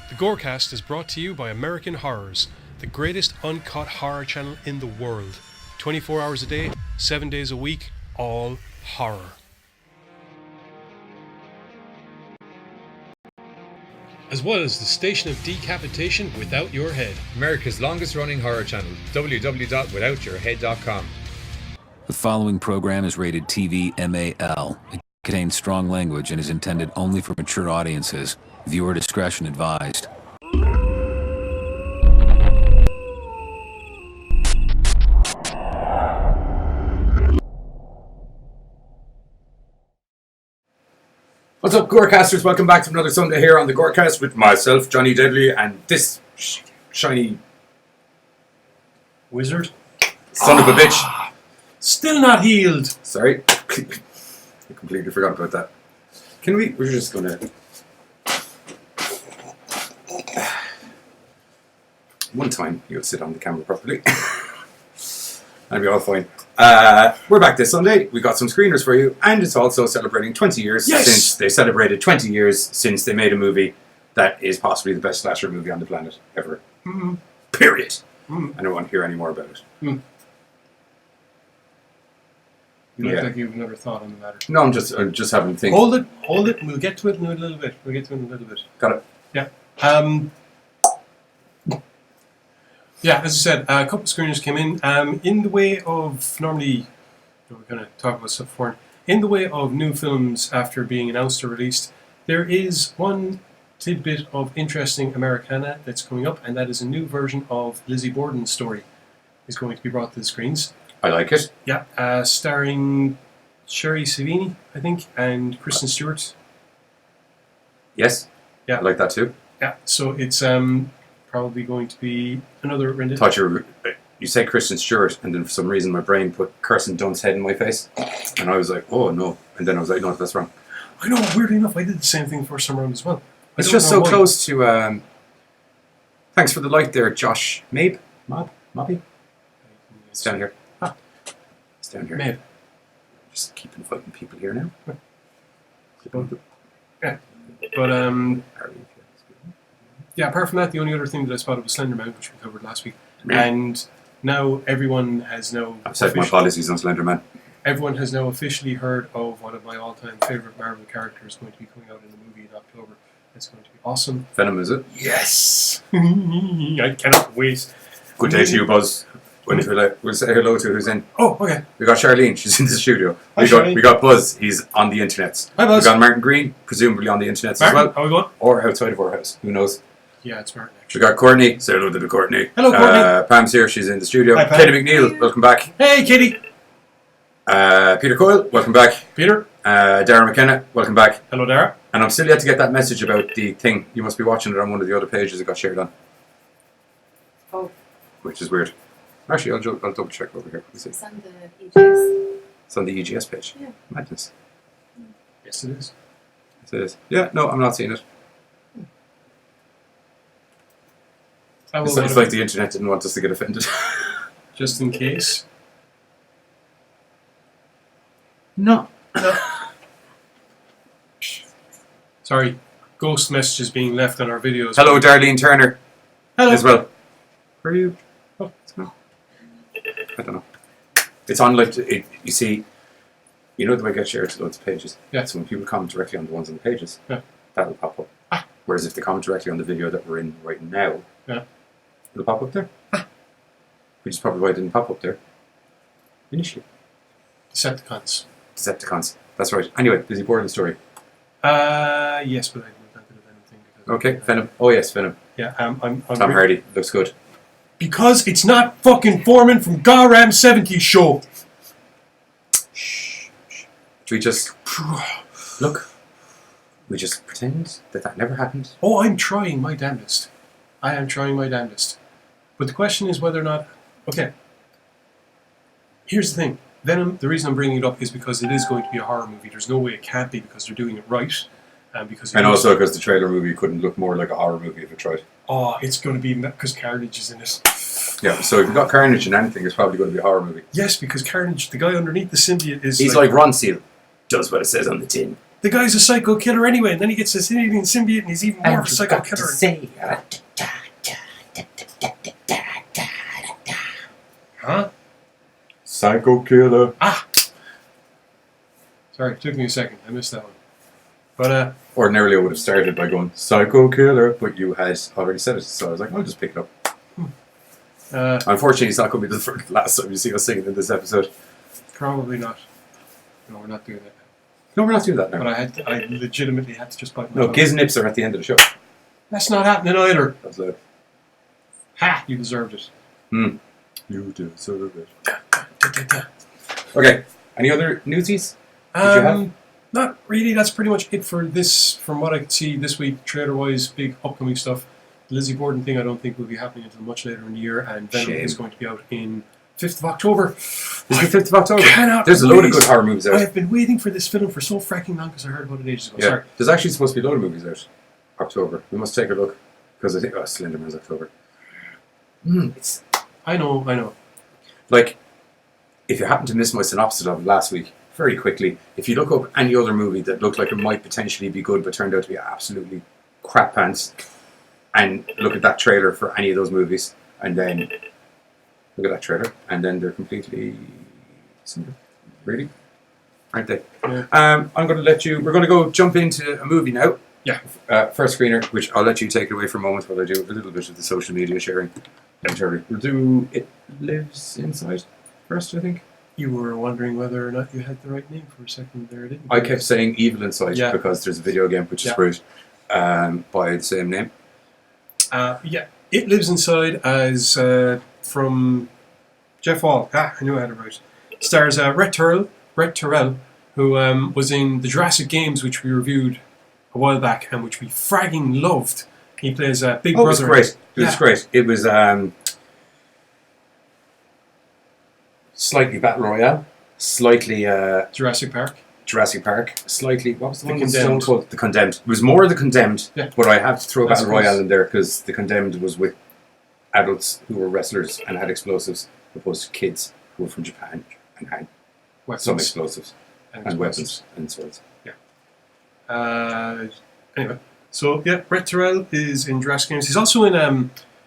The Gorecast is brought to you by American Horrors, the greatest uncut horror channel in the world. 24 hours a day, 7 days a week, all horror. As well as the station of decapitation without your head. America's longest running horror channel, www.withoutyourhead.com. The following program is rated TV MAL. It contains strong language and is intended only for mature audiences. Viewer discretion advised. What's up, Gorecasters? Welcome back to another Sunday here on the Gorecast with myself, Johnny Deadly, and this shiny Wizard? son of a bitch. Still not healed. Sorry. I completely forgot about that. We're just gonna... One time, you'll sit on the camera properly. That'll be all fine. We're back this Sunday. We got some screeners for you, and it's also celebrating 20 years since they celebrated 20 years since they made a movie that is possibly the best slasher movie on the planet ever. Mm-hmm. Period. Mm. I don't want to hear any more about it. Mm. You look like you've never thought on the matter. No, I'm just having to think. Hold it. We'll get to it in a little bit. Got it. Yeah. Yeah, as I said, a couple of screeners came in the way of, normally, we're going to talk about stuff before, in the way of new films after being announced or released, there is one tidbit of interesting Americana that's coming up, and that is a new version of Lizzie Borden's story is going to be brought to the screens. I like it. Yeah, starring Sherry Savini, I think, and Kristen Stewart. Yes. Yeah. I like that too. Yeah, so it's probably going to be another rendition. Thought you said Kristen Stewart, and then for some reason my brain put Kirsten Dunst's head in my face, and I was like, oh no, and then I was like, no, that's wrong. I know, weirdly enough, I did the same thing first time around as well. It's just so close to, thanks for the light there, Josh. Mobby? It's down here. It's down here. Mabe. Just keep inviting people here now. Yeah, but yeah, apart from that, the only other thing that I spotted was Slender Man, which we covered last week. And now everyone has now... I've set my policies on Slender Man. Everyone has now officially heard of one of my all-time favourite Marvel characters going to be coming out in the movie in October. It's going to be awesome. Venom, is it? Yes! I cannot wait. Good day to you, Buzz. We'll say hello to who's in. Oh, okay. We got Charlene, she's in the studio. Hi, Charlene. We got Buzz, he's on the internet. Hi, Buzz. We got Martin Green, presumably on the internet as well. How are we going? Or outside of our house, who knows? Yeah, it's Martin, We actually. got Courtney, say hello to the Courtney. Hello, Courtney. Pam's here, she's in the studio. Hi, Pam. Katie McNeil, welcome back. Hey, Kitty! Peter Coyle, welcome back. Peter. Darren McKenna, welcome back. Hello, Dara. And I'm still yet to get that message about the thing. You must be watching it on one of the other pages it got shared on. Oh. Which is weird. Actually, I'll double check over here. It's on the EGS. It's on the EGS page. Yeah. Madness. Yes, it is. Yes, it is. Yeah, no, I'm not seeing it. It's like the internet didn't want us to get offended. Just in case. No. Sorry, ghost messages being left on our videos. Hello, Darlene Turner. Hello. As well. Where are you? Oh, I don't know. It's on like you see. You know the way it gets shared to loads of pages. Yeah. So when people comment directly on the ones on the pages, yeah, that'll pop up. Ah. Whereas if they comment directly on the video that we're in right now, yeah, it'll pop up there. Ah. Which is probably why it didn't pop up there initially. Decepticons. That's right. Anyway, Lizzie Borden story. Yes, but I moved on to the Venom thing. Okay, Venom. Oh yes, Venom. Yeah, I'm Tom Hardy looks good. Because it's not fucking Foreman from Goram 70s show. Shh. Do we just look? We just pretend that never happened. Oh, I'm trying my damnedest. I am trying my damnedest. But the question is whether or not... Okay. Here's the thing. Venom, the reason I'm bringing it up is because it is going to be a horror movie. There's no way it can't be because they're doing it right. And also because the trailer movie couldn't look more like a horror movie if it tried. Oh, it's going to be because Carnage is in it. Yeah, so if you've got Carnage in anything, it's probably going to be a horror movie. Yes, because Carnage, the guy underneath the symbiote is... He's like Ron Seal. Does what it says on the tin. the guy's a psycho killer anyway, and then he gets this alien symbiote, and he's even more of a psycho killer. Huh? Psycho killer. Ah! Sorry, it took me a second. I missed that one. But, Ordinarily, I would have started by going psycho killer, but you had already said it, so I was like, I'll just pick it up. Unfortunately, it's not going to be the last time you see us singing in this episode. probably not. No, we're not doing that. No, we're not doing that now. But I legitimately had to just bite my No, tongue. Giz Nips are at the end of the show. That's not happening either. That's it. Ha! You deserved it. You deserve it. Okay, any other newsies? Did you have? Not really. That's pretty much it for this. From what I could see this week, trailer-wise, big upcoming stuff. The Lizzie Borden thing, I don't think will be happening until much later in the year, and Venom Shame. is going to be out in 5th of October. Is it 5th of October? Cannot There's a load of wait. good horror movies I out. have been waiting for this film for so fracking long because I heard about it ages ago. Yeah, Sorry. there's actually supposed to be a load of movies out. October. We must take a look because I think Slenderman's October. It's I know. like if you happen to miss my synopsis of it last week, very quickly, if you look up any other movie that looked like it might potentially be good but turned out to be absolutely crap pants, and look at that trailer for any of those movies, and then look at that trailer, and then they're completely similar. Really? Aren't they? Yeah. I'm going to let you. We're going to go jump into a movie now. Yeah. First screener, which I'll let you take it away for a moment while I do a little bit of the social media sharing. We'll do It Lives Inside first, I think. You were wondering whether or not you had the right name for a second there, didn't you? I kept saying Evil Inside Yeah. because there's a video game which is Yeah. great by the same name. Yeah. It Lives Inside as from Jeff Wall. I knew I had it right. Stars Rett Terrell, who was in the Jurassic Games, which we reviewed a while back and which we fragging loved. He plays Big Oh, it was Brother. great. It was Yeah. great. It was slightly Battle Royale, slightly Jurassic Park. Jurassic Park, slightly, what was the The one with Condemned. Stone Cold? The Condemned. It was more The Condemned, Yeah. but I have to throw I Battle suppose. Royale in there because The Condemned was with adults who were wrestlers and had explosives, opposed to kids who were from Japan and had Weapons. some explosives and explosives. weapons and swords. Anyway, so yeah, Rett Terrell is in Jurassic Games. He's also in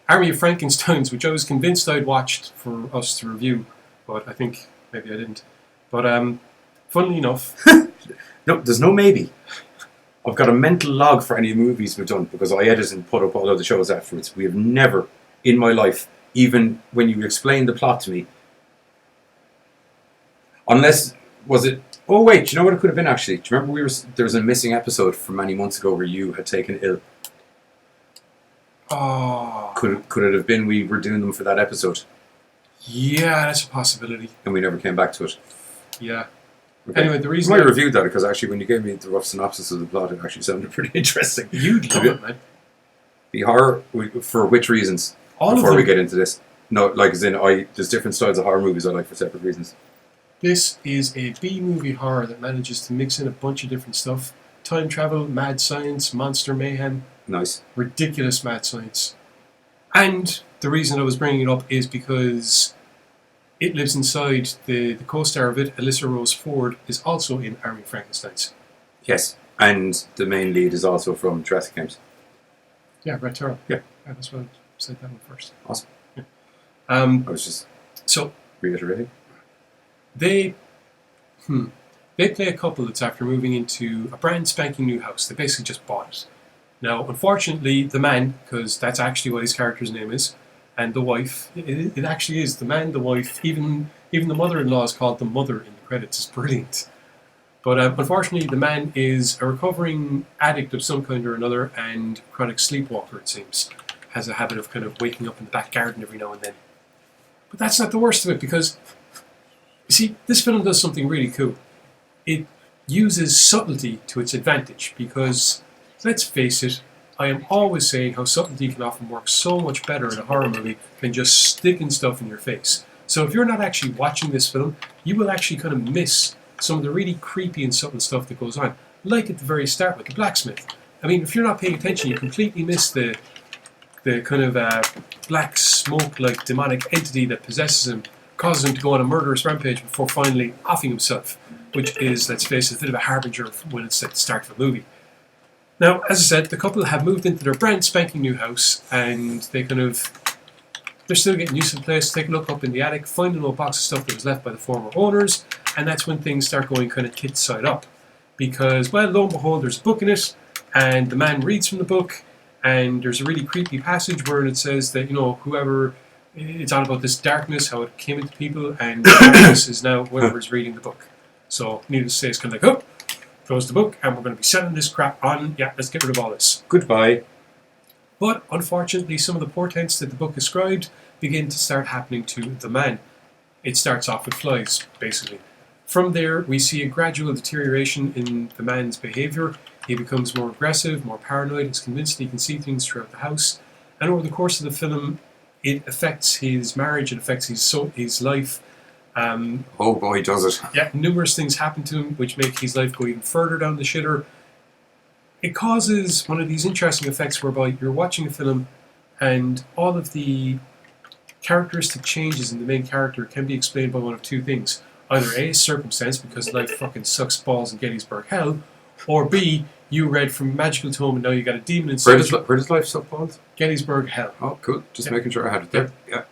Army of Frankensteins, which I was convinced I'd watched for us to review, but I think maybe I didn't. But funnily enough, No, there's no maybe. I've got a mental log for any movies we've done because I edit and put up all of the shows afterwards. We have never, in my life, even when you explain the plot to me, unless, was it, oh wait, do you know what it could have been actually? Do you remember there was a missing episode from many months ago where you had taken ill? oh, Could it have been we were doing them for that episode yeah, that's a possibility. and we never came back to it? Yeah. Okay. Anyway, the I reason might I- reviewed that because actually when you gave me the rough synopsis of the plot, it actually sounded pretty interesting. You'd love it, man. The horror, for which reasons? All of Before them. we get into this. No, like as in, there's different styles of horror movies I like for separate reasons. This is a B-movie horror that manages to mix in a bunch of different stuff. Time travel, mad science, monster mayhem, Nice. ridiculous mad science. And the reason I was bringing it up is because It Lives Inside, the co-star of it, Alissa Rose Ford, is also in Army of Frankensteins. Yes. And the main lead is also from Jurassic Games. Yeah, Rett Terrell. Yeah. That's why I said that one first. Awesome. Yeah. I was just So reiterating. they play a couple that's after moving into a brand spanking new house. They basically just bought it. Now, unfortunately, the man, because that's actually what his character's name is, and the wife, it actually is the man, the wife, even the mother-in-law is called the mother in the credits. It's brilliant. But unfortunately, the man is a recovering addict of some kind or another and chronic sleepwalker, it seems. Has a habit of kind of waking up in the back garden every now and then. But that's not the worst of it, because, you see, this film does something really cool. It uses subtlety to its advantage, because, let's face it, I am always saying how subtlety can often work so much better in a horror movie than just sticking stuff in your face. So if you're not actually watching this film, you will actually kind of miss some of the really creepy and subtle stuff that goes on. Like at the very start with the blacksmith. I mean, if you're not paying attention, you completely miss the kind of black smoke-like demonic entity that possesses him, causes him to go on a murderous rampage before finally offing himself. which is, let's face it, a bit of a harbinger of when it's at the start of a movie. Now, as I said, the couple have moved into their brand spanking new house, and they're still getting used to the place. Take a look up in the attic, find an old box of stuff that was left by the former owners, and that's when things start going kind of kid side up. Because, well, lo and behold, there's a book in it, and the man reads from the book, and there's a really creepy passage where it says that, whoever, it's on about this darkness, how it came into people, and the darkness is now whoever's reading the book. So, needless to say, it's kind of like, close the book, and we're going to be selling this crap on, let's get rid of all this. Goodbye. But, unfortunately, some of the portents that the book described begin to start happening to the man. It starts off with flies, basically. From there, we see a gradual deterioration in the man's behaviour. He becomes more aggressive, more paranoid, is convinced that he can see things throughout the house. And over the course of the film, it affects his marriage, it affects his life. Oh boy, does it. Yeah, numerous things happen to him which make his life go even further down the shitter. It causes one of these interesting effects whereby you're watching a film and all of the characteristic changes in the main character can be explained by one of two things. Either A, circumstance, because life fucking sucks balls in Gettysburg Hell, or B, you read from Magical Tome and now you got a demon inside you. Where does life suck balls? Gettysburg Hell. Oh, cool. Just making sure I had it there. Yeah.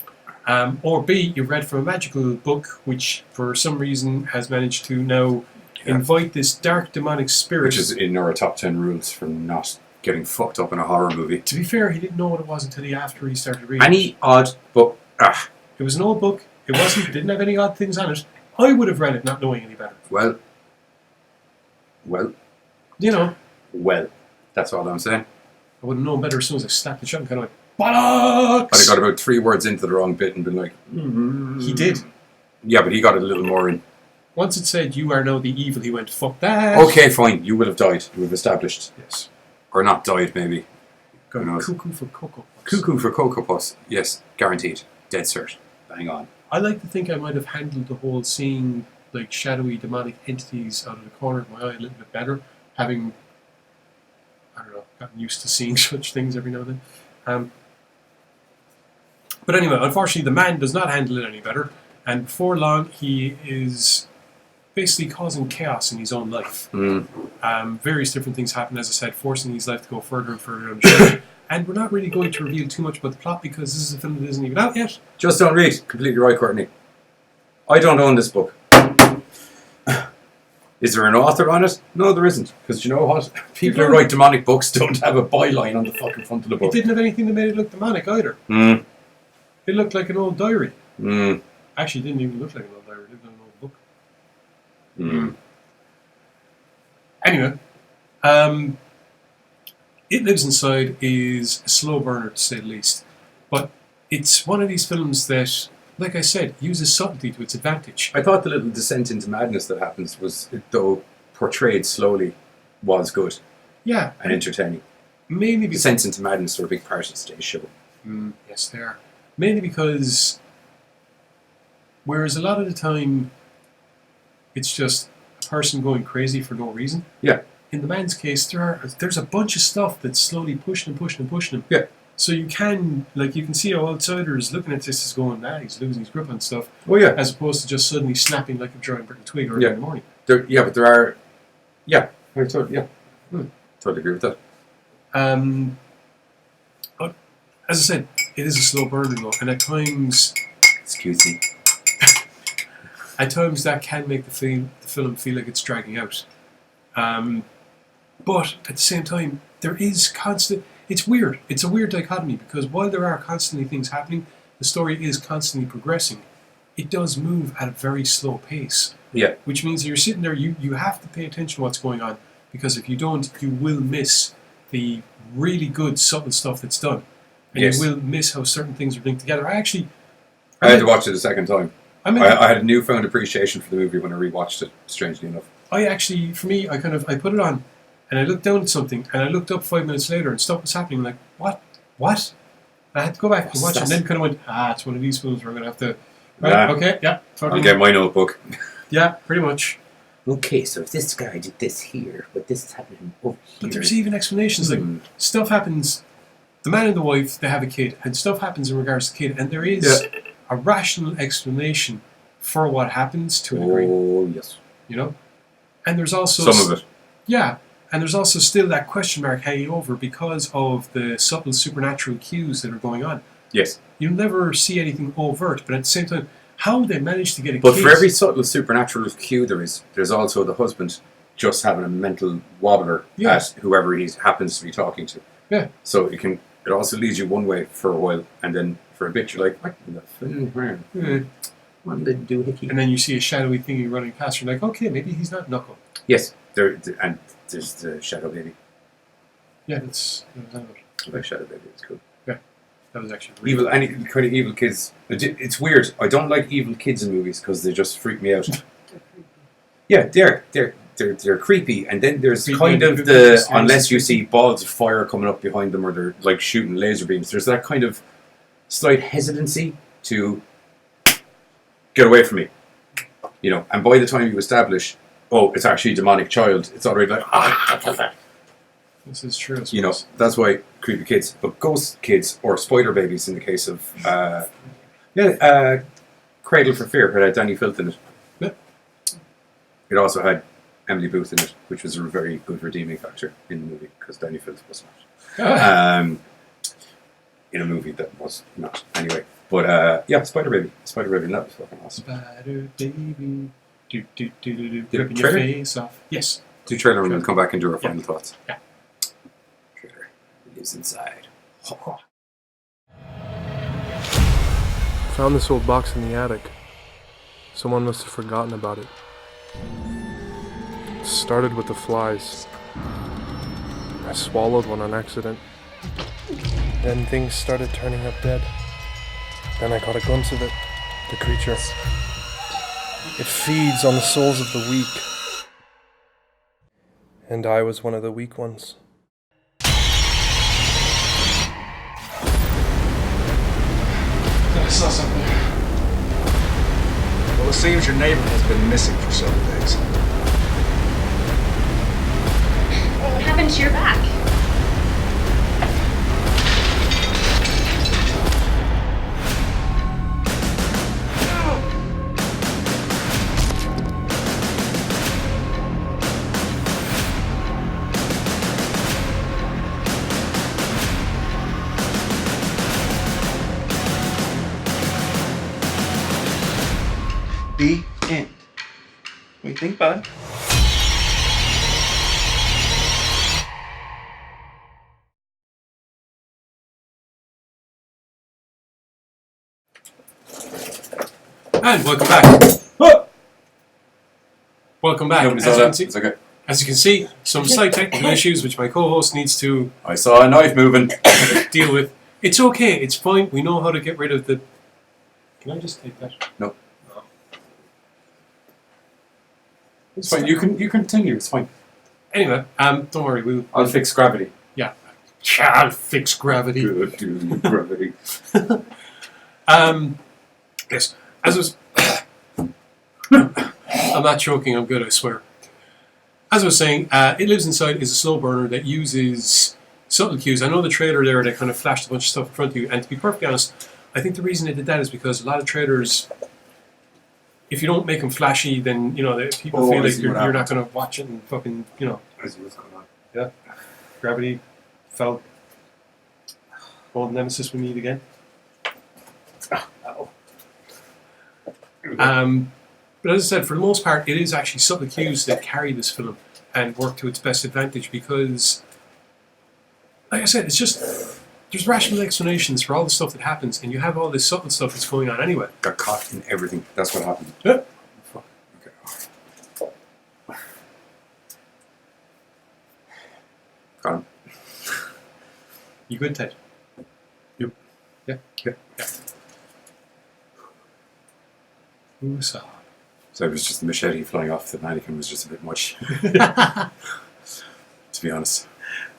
Or B, you read from a magical book which for some reason has managed to now invite this dark demonic spirit. Which is in our top 10 rules for not getting fucked up in a horror movie. To be fair, he didn't know what it was until after he started reading. Any odd book. It was an old book. It didn't have any odd things on it. I would have read it not knowing any better. Well. Well, that's all I'm saying. I would have known better as soon as I snapped the shot and kind of like, bollocks! But I got about 3 words into the wrong bit and been like, He did. Yeah, but he got a little more in. Once it said, you are now the evil, he went, fuck that. Okay, fine. You would have died. You would have established. Yes. Or not died, maybe. Got cuckoo for Cocoa Puffs. Cuckoo for Cocoa Puffs. Yes, guaranteed. Dead cert. Bang on. I like to think I might have handled the whole seeing like shadowy demonic entities out of the corner of my eye a little bit better, having, I don't know, gotten used to seeing such things every now and then. But anyway, unfortunately the man does not handle it any better, and before long he is basically causing chaos in his own life. Various different things happen, as I said, forcing his life to go further and further down the track. And we're not really going to reveal too much about the plot because this is a film that isn't even out yet. Just don't read. Completely right, Courtney. I don't own this book. Is there an author on it? No, there isn't. Because you know what? People who write demonic books don't have a byline on the fucking front of the It book. didn't have anything that made it look demonic either. It looked like an old diary. Actually, it didn't even look like an old diary. It looked like an old book. Anyway, It Lives Inside is a slow burner to say the least. But it's one of these films that, like I said, uses subtlety to its advantage. I thought the little descent into madness that happens was, though portrayed slowly, was good. Yeah. And entertaining. Mainly because... Descents into madness are a big part of today's show. Yes, they are. Mainly because, whereas a lot of the time, it's just a person going crazy for no reason. Yeah. In the man's case, there's a bunch of stuff that's slowly pushing him. Yeah. So you can see how outsiders looking at this is going, he's losing his grip on stuff. Oh yeah. As opposed to just suddenly snapping like a giant brick twig early in the morning. But there are... Yeah. I totally agree with that. As I said, it is a slow burner though, and at times... Excuse me. At times that can make the film feel like it's dragging out. But at the same time, there is constant... It's weird. It's a weird dichotomy because while there are constantly things happening, the story is constantly progressing. It does move at a very slow pace. Yeah. Which means that you're sitting there, you have to pay attention to what's going on because if you don't, you will miss the really good subtle stuff that's done. And you will miss how certain things are linked together. I had to watch it a second time. I had a newfound appreciation for the movie when I rewatched it, strangely enough. I put it on and I looked down at something and I looked up 5 minutes later and stuff was happening. I'm like, what? And I had to go back and watch it and then kind of went, it's one of these films where I'm going to have to... Right, okay, yeah. I'll get my notebook. Yeah, pretty much. Okay, so if this guy did this here, but this is happening over here. But there's even explanations. Like, stuff happens... The man and the wife, they have a kid, and stuff happens in regards to the kid, and there is a rational explanation for what happens to a degree. Oh, yes. You know? And there's also Some of it. Yeah, and there's also still that question mark hanging over because of the subtle supernatural cues that are going on. Yes. You'll never see anything overt, but at the same time, how they manage to get a But kid... for every subtle supernatural cue there's also the husband just having a mental wobbler at whoever he happens to be talking to. Yeah. So it also leads you one way for a while, and then for a bit you're like, what the fuck? What did do hickey? And then you see a shadowy thingy running past you, like, okay, maybe he's not Knuckle. Yes. And there's the Shadow Baby. Yeah, that was I like Shadow Baby, it's cool. that was actually Evil, any kind of evil kids. It's weird. I don't like evil kids in movies because they just freak me out. Yeah, they're creepy, and then there's Creepy kind and of good the kids. unless you see balls of fire coming up behind them or they're like shooting laser beams. There's that kind of slight hesitancy to get away from me, you know. And by the time you establish, oh, it's actually a demonic child, it's already like This is true, I suppose. you know. That's why creepy kids, but ghost kids or spider babies in the case of Cradle for Fear had Danny Filth in it. Yeah. It also had Emily Booth in it, which was a very good redeeming factor in the movie because Danny Filth was not. In a movie that was not. Anyway, but Spider Baby, and that was fucking awesome. Spider Baby, The ripping your trailer? face off. Yes. Do trailer and we'll come back and do our final thoughts. Yeah. Trailer lives inside. Found this old box in the attic. Someone must have forgotten about it. It started with the flies. I swallowed one on accident. Then things started turning up dead. Then I caught a glimpse of it, the creature. It feeds on the souls of the weak. And I was one of the weak ones. I saw something. Well, it seems your neighbor has been missing for several days. What happened to your back? The end. What do you think, bud? And welcome back. Oh! Welcome back. No, As you can see- it's okay. As you can see, some slight technical issues which my co-host needs to I saw a knife moving. deal with. It's okay, it's fine. We know how to get rid of the... Can I just take that? No. It's fine. You can continue. It's fine. Anyway, don't worry. I'll fix gravity. Yeah. I'll fix gravity. Good, dude. Gravity. Yes. As was... I'm not joking, I'm good, I swear. As I was saying, It Lives Inside is a slow burner that uses subtle cues. I know the trailer there, they kind of flashed a bunch of stuff in front of you, and to be perfectly honest, I think the reason they did that is because a lot of trailers, if you don't make them flashy, then, you know, people feel I like see you're what not going to watch it and fucking, you know. I see what's going on. Yeah. Gravity fell. Old nemesis we meet again. But as I said, for the most part, it is actually subtle cues that carry this film and work to its best advantage because, like I said, it's just, there's rational explanations for all the stuff that happens and you have all this subtle stuff that's going on anyway. Got caught in everything. That's what happened. Yeah. Fuck. Okay. Got him. You good, Ted? Yep. Yeah? Yeah. Woosah. So it was just the machete flying off the mannequin was just a bit much. To be honest.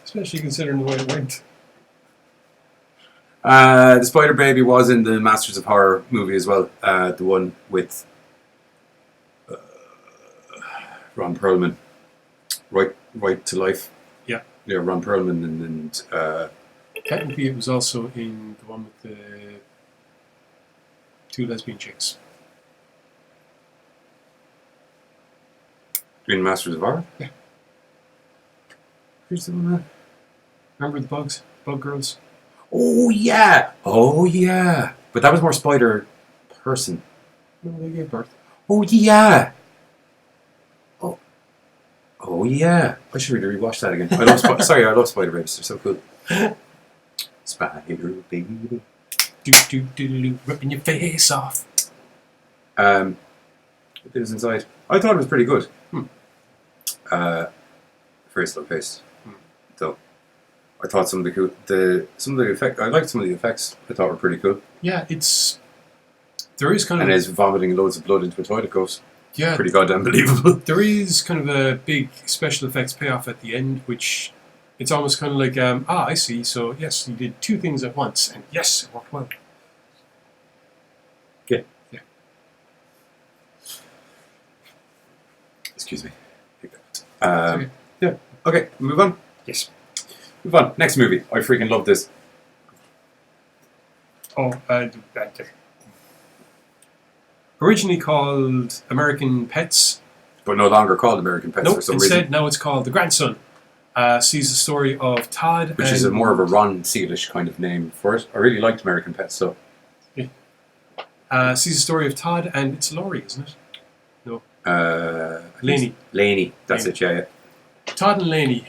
Especially considering the way it went. The Spider Baby was in the Masters of Horror movie as well. The one with Ron Perlman. Right to Life. Yeah. Yeah, Ron Perlman and Technically, it was also in the one with the two lesbian chicks. In Masters of Horror? Yeah. Who's the one? Remember the bugs? Bug girls? Oh yeah! Oh yeah! But that was more spider person. No, they gave birth. Oh yeah! Oh yeah! I should really rewatch that again. I love I love spider babes. They're so cool. Spider baby. Do, ripping your face off. It was inside. I thought it was pretty good. Very slow paced. Though I thought some of the effects. I liked some of the effects. I thought were pretty cool. Yeah, there is kind of... And his vomiting loads of blood into a toilet goes. Yeah. Pretty goddamn believable. There is kind of a big special effects payoff at the end, which it's almost kind of like, I see, so yes, you did two things at once, and yes, it worked well. Yeah. Yeah. Excuse me. Okay. Yeah. Okay, move on. Yes. Move on. Next movie. I freaking love this. Originally called American Pets. But no longer called American Pets for some instead reason. now it's called The Grandson. Sees the story of Todd. Which is more of a Ron Sealish kind of name for it. I really liked American Pets, so. Yeah. Sees the story of Todd and it's Laurie, isn't it? No. Lainey. Lainey. That's Lainey. it, yeah. Todd and Lainey,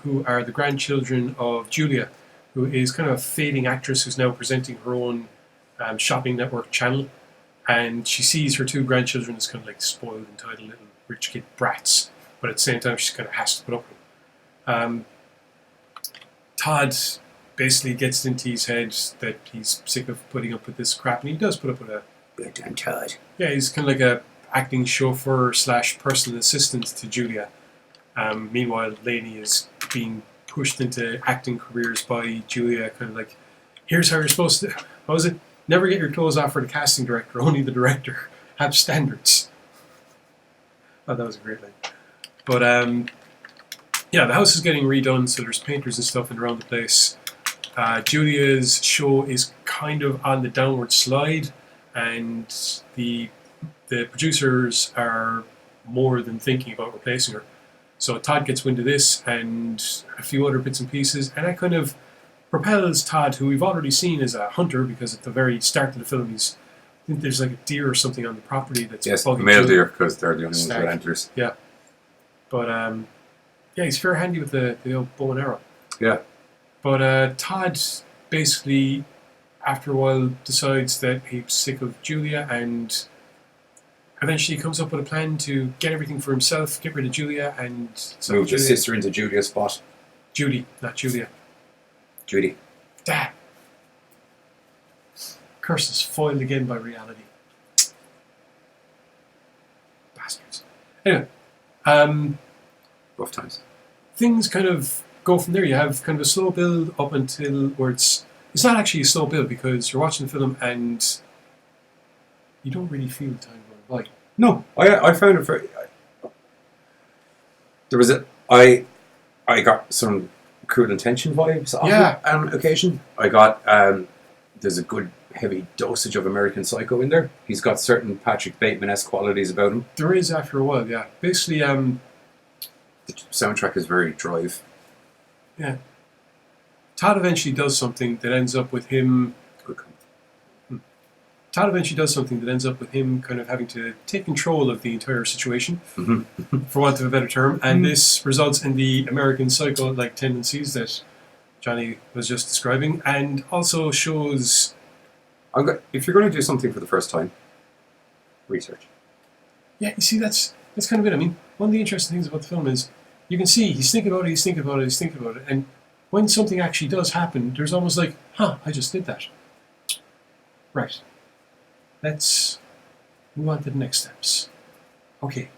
who are the grandchildren of Julia, who is kind of a fading actress who's now presenting her own shopping network channel. And she sees her two grandchildren as kind of like spoiled, entitled little rich kid brats. But at the same time, she kind of has to put up with them. Todd basically gets into his head that he's sick of putting up with this crap. And he does put up with Goddamn Todd. Yeah, he's kind of like a acting chauffeur / personal assistant to Julia. Meanwhile, Lainey is being pushed into acting careers by Julia, kind of like, here's how you're supposed to... What was it? Never get your clothes off for the casting director, only the director. Have standards. Oh, that was a great line. But, yeah, the house is getting redone, so there's painters and stuff in around the place. Julia's show is kind of on the downward slide, and the producers are more than thinking about replacing her. So Todd gets wind of this and a few other bits and pieces, and that kind of propels Todd, who we've already seen as a hunter, because at the very start of the film I think there's like a deer or something on the property that's bugging male Julia. deer, because they're the only ones with antlers. Yeah. But, yeah, he's fair handy with the old bow and arrow. Yeah. But Todd basically, after a while, decides that he's sick of Julia and eventually comes up with a plan to get everything for himself, get rid of Julia and... Move his sister into Julia's spot. Judy, not Julia. Judy. Damn. Curse is foiled again by reality. Bastards. Anyway, Rough times. things kind of go from there. You have kind of a slow build up until where it's not actually a slow build because you're watching the film and you don't really feel time going by. No, I found it very... There was I got some Cruel Intention vibes off it on occasion. I got... there's a good heavy dosage of American Psycho in there. He's got certain Patrick Bateman-esque qualities about him. There is after a while, yeah. Basically, the soundtrack is very drive. Yeah. Todd eventually does something that ends up with him... Todd eventually does something that ends up with him kind of having to take control of the entire situation, for want of a better term, and this results in the American Psycho-like tendencies that Johnny was just describing, and also shows... if you're going to do something for the first time, research. Yeah, you see, that's kind of it. I mean, one of the interesting things about the film is you can see he's thinking about it, and when something actually does happen, there's almost like, I just did that. Right. Let's move on to the next steps. Okay.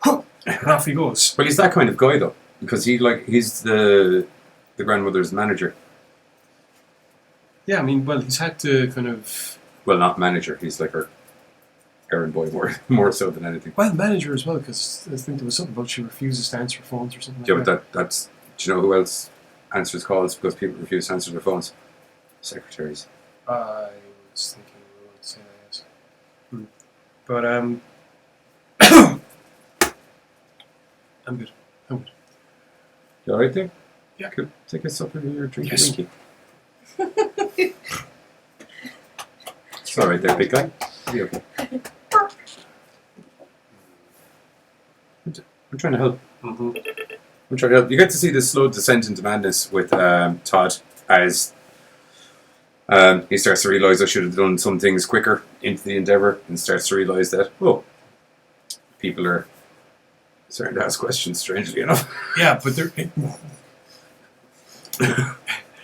And off he goes. Well, he's that kind of guy, though, because he's the grandmother's manager. Yeah, I mean, well, he's had to kind of... Well, not manager. He's like her errand boy more so than anything. Well, manager as well, because I think there was something about she refuses to answer phones or something Yeah, like that. but that's... Do you know who else answers calls because people refuse to answer their phones? Secretaries. I was thinking we would say that, yes. But, I'm good. You alright there? Yeah. Cool. Take a sup of your drink. Yes. Winky. It's alright there, big guy. Be okay. I'm trying to help. Mm-hmm. I'm trying to help. You get to see this slow descent into madness with Todd as he starts to realise I should have done some things quicker into the endeavour, and starts to realise that, people are starting to ask questions, strangely enough. Yeah, but they're...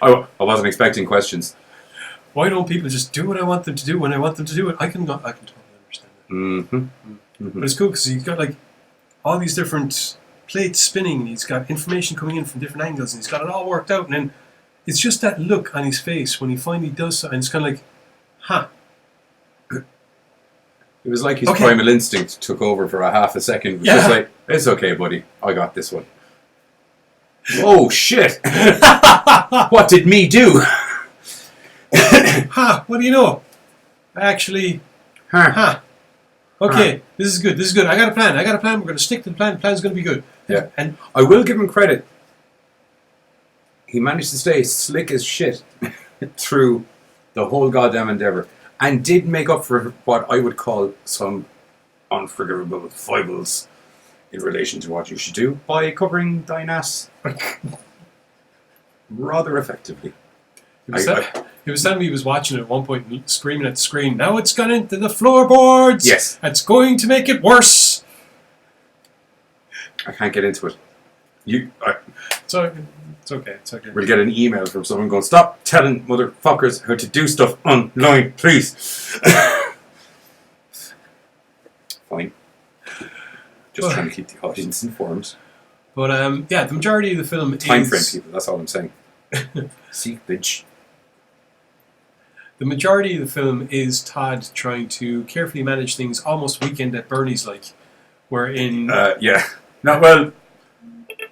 I wasn't expecting questions. Why don't people just do what I want them to do when I want them to do it? I can totally understand that. Mm-hmm. Mm-hmm. But it's cool because he's got like all these different plates spinning, and he's got information coming in from different angles, and he's got it all worked out, and then it's just that look on his face when he finally does something, and it's kind of like, huh. It was like his Okay. primal instinct took over for a half a second. It was just like, it's okay, buddy. I got this one. Oh, shit. What did me do? Ha! What do you know? Actually, ha! Okay, this is good. I got a plan. We're going to stick to the plan. The plan's going to be good. Yeah. And I will give him credit. He managed to stay slick as shit through the whole goddamn endeavour, and did make up for what I would call some unforgivable foibles in relation to what you should do by covering thine ass rather effectively. he was telling me he was watching it at one point and screaming at the screen, now it's gone into the floorboards! Yes. That's going to make it worse! I can't get into it. So, it's okay. We'll get an email from someone going, stop telling motherfuckers how to do stuff online, please. Fine. Just trying to keep the audience informed. But the majority of the film Time is... frame, people, that's all I'm saying. Seepage. The majority of the film is Todd trying to carefully manage things, almost Weekend at Bernie's like, wherein... Yeah. No, well,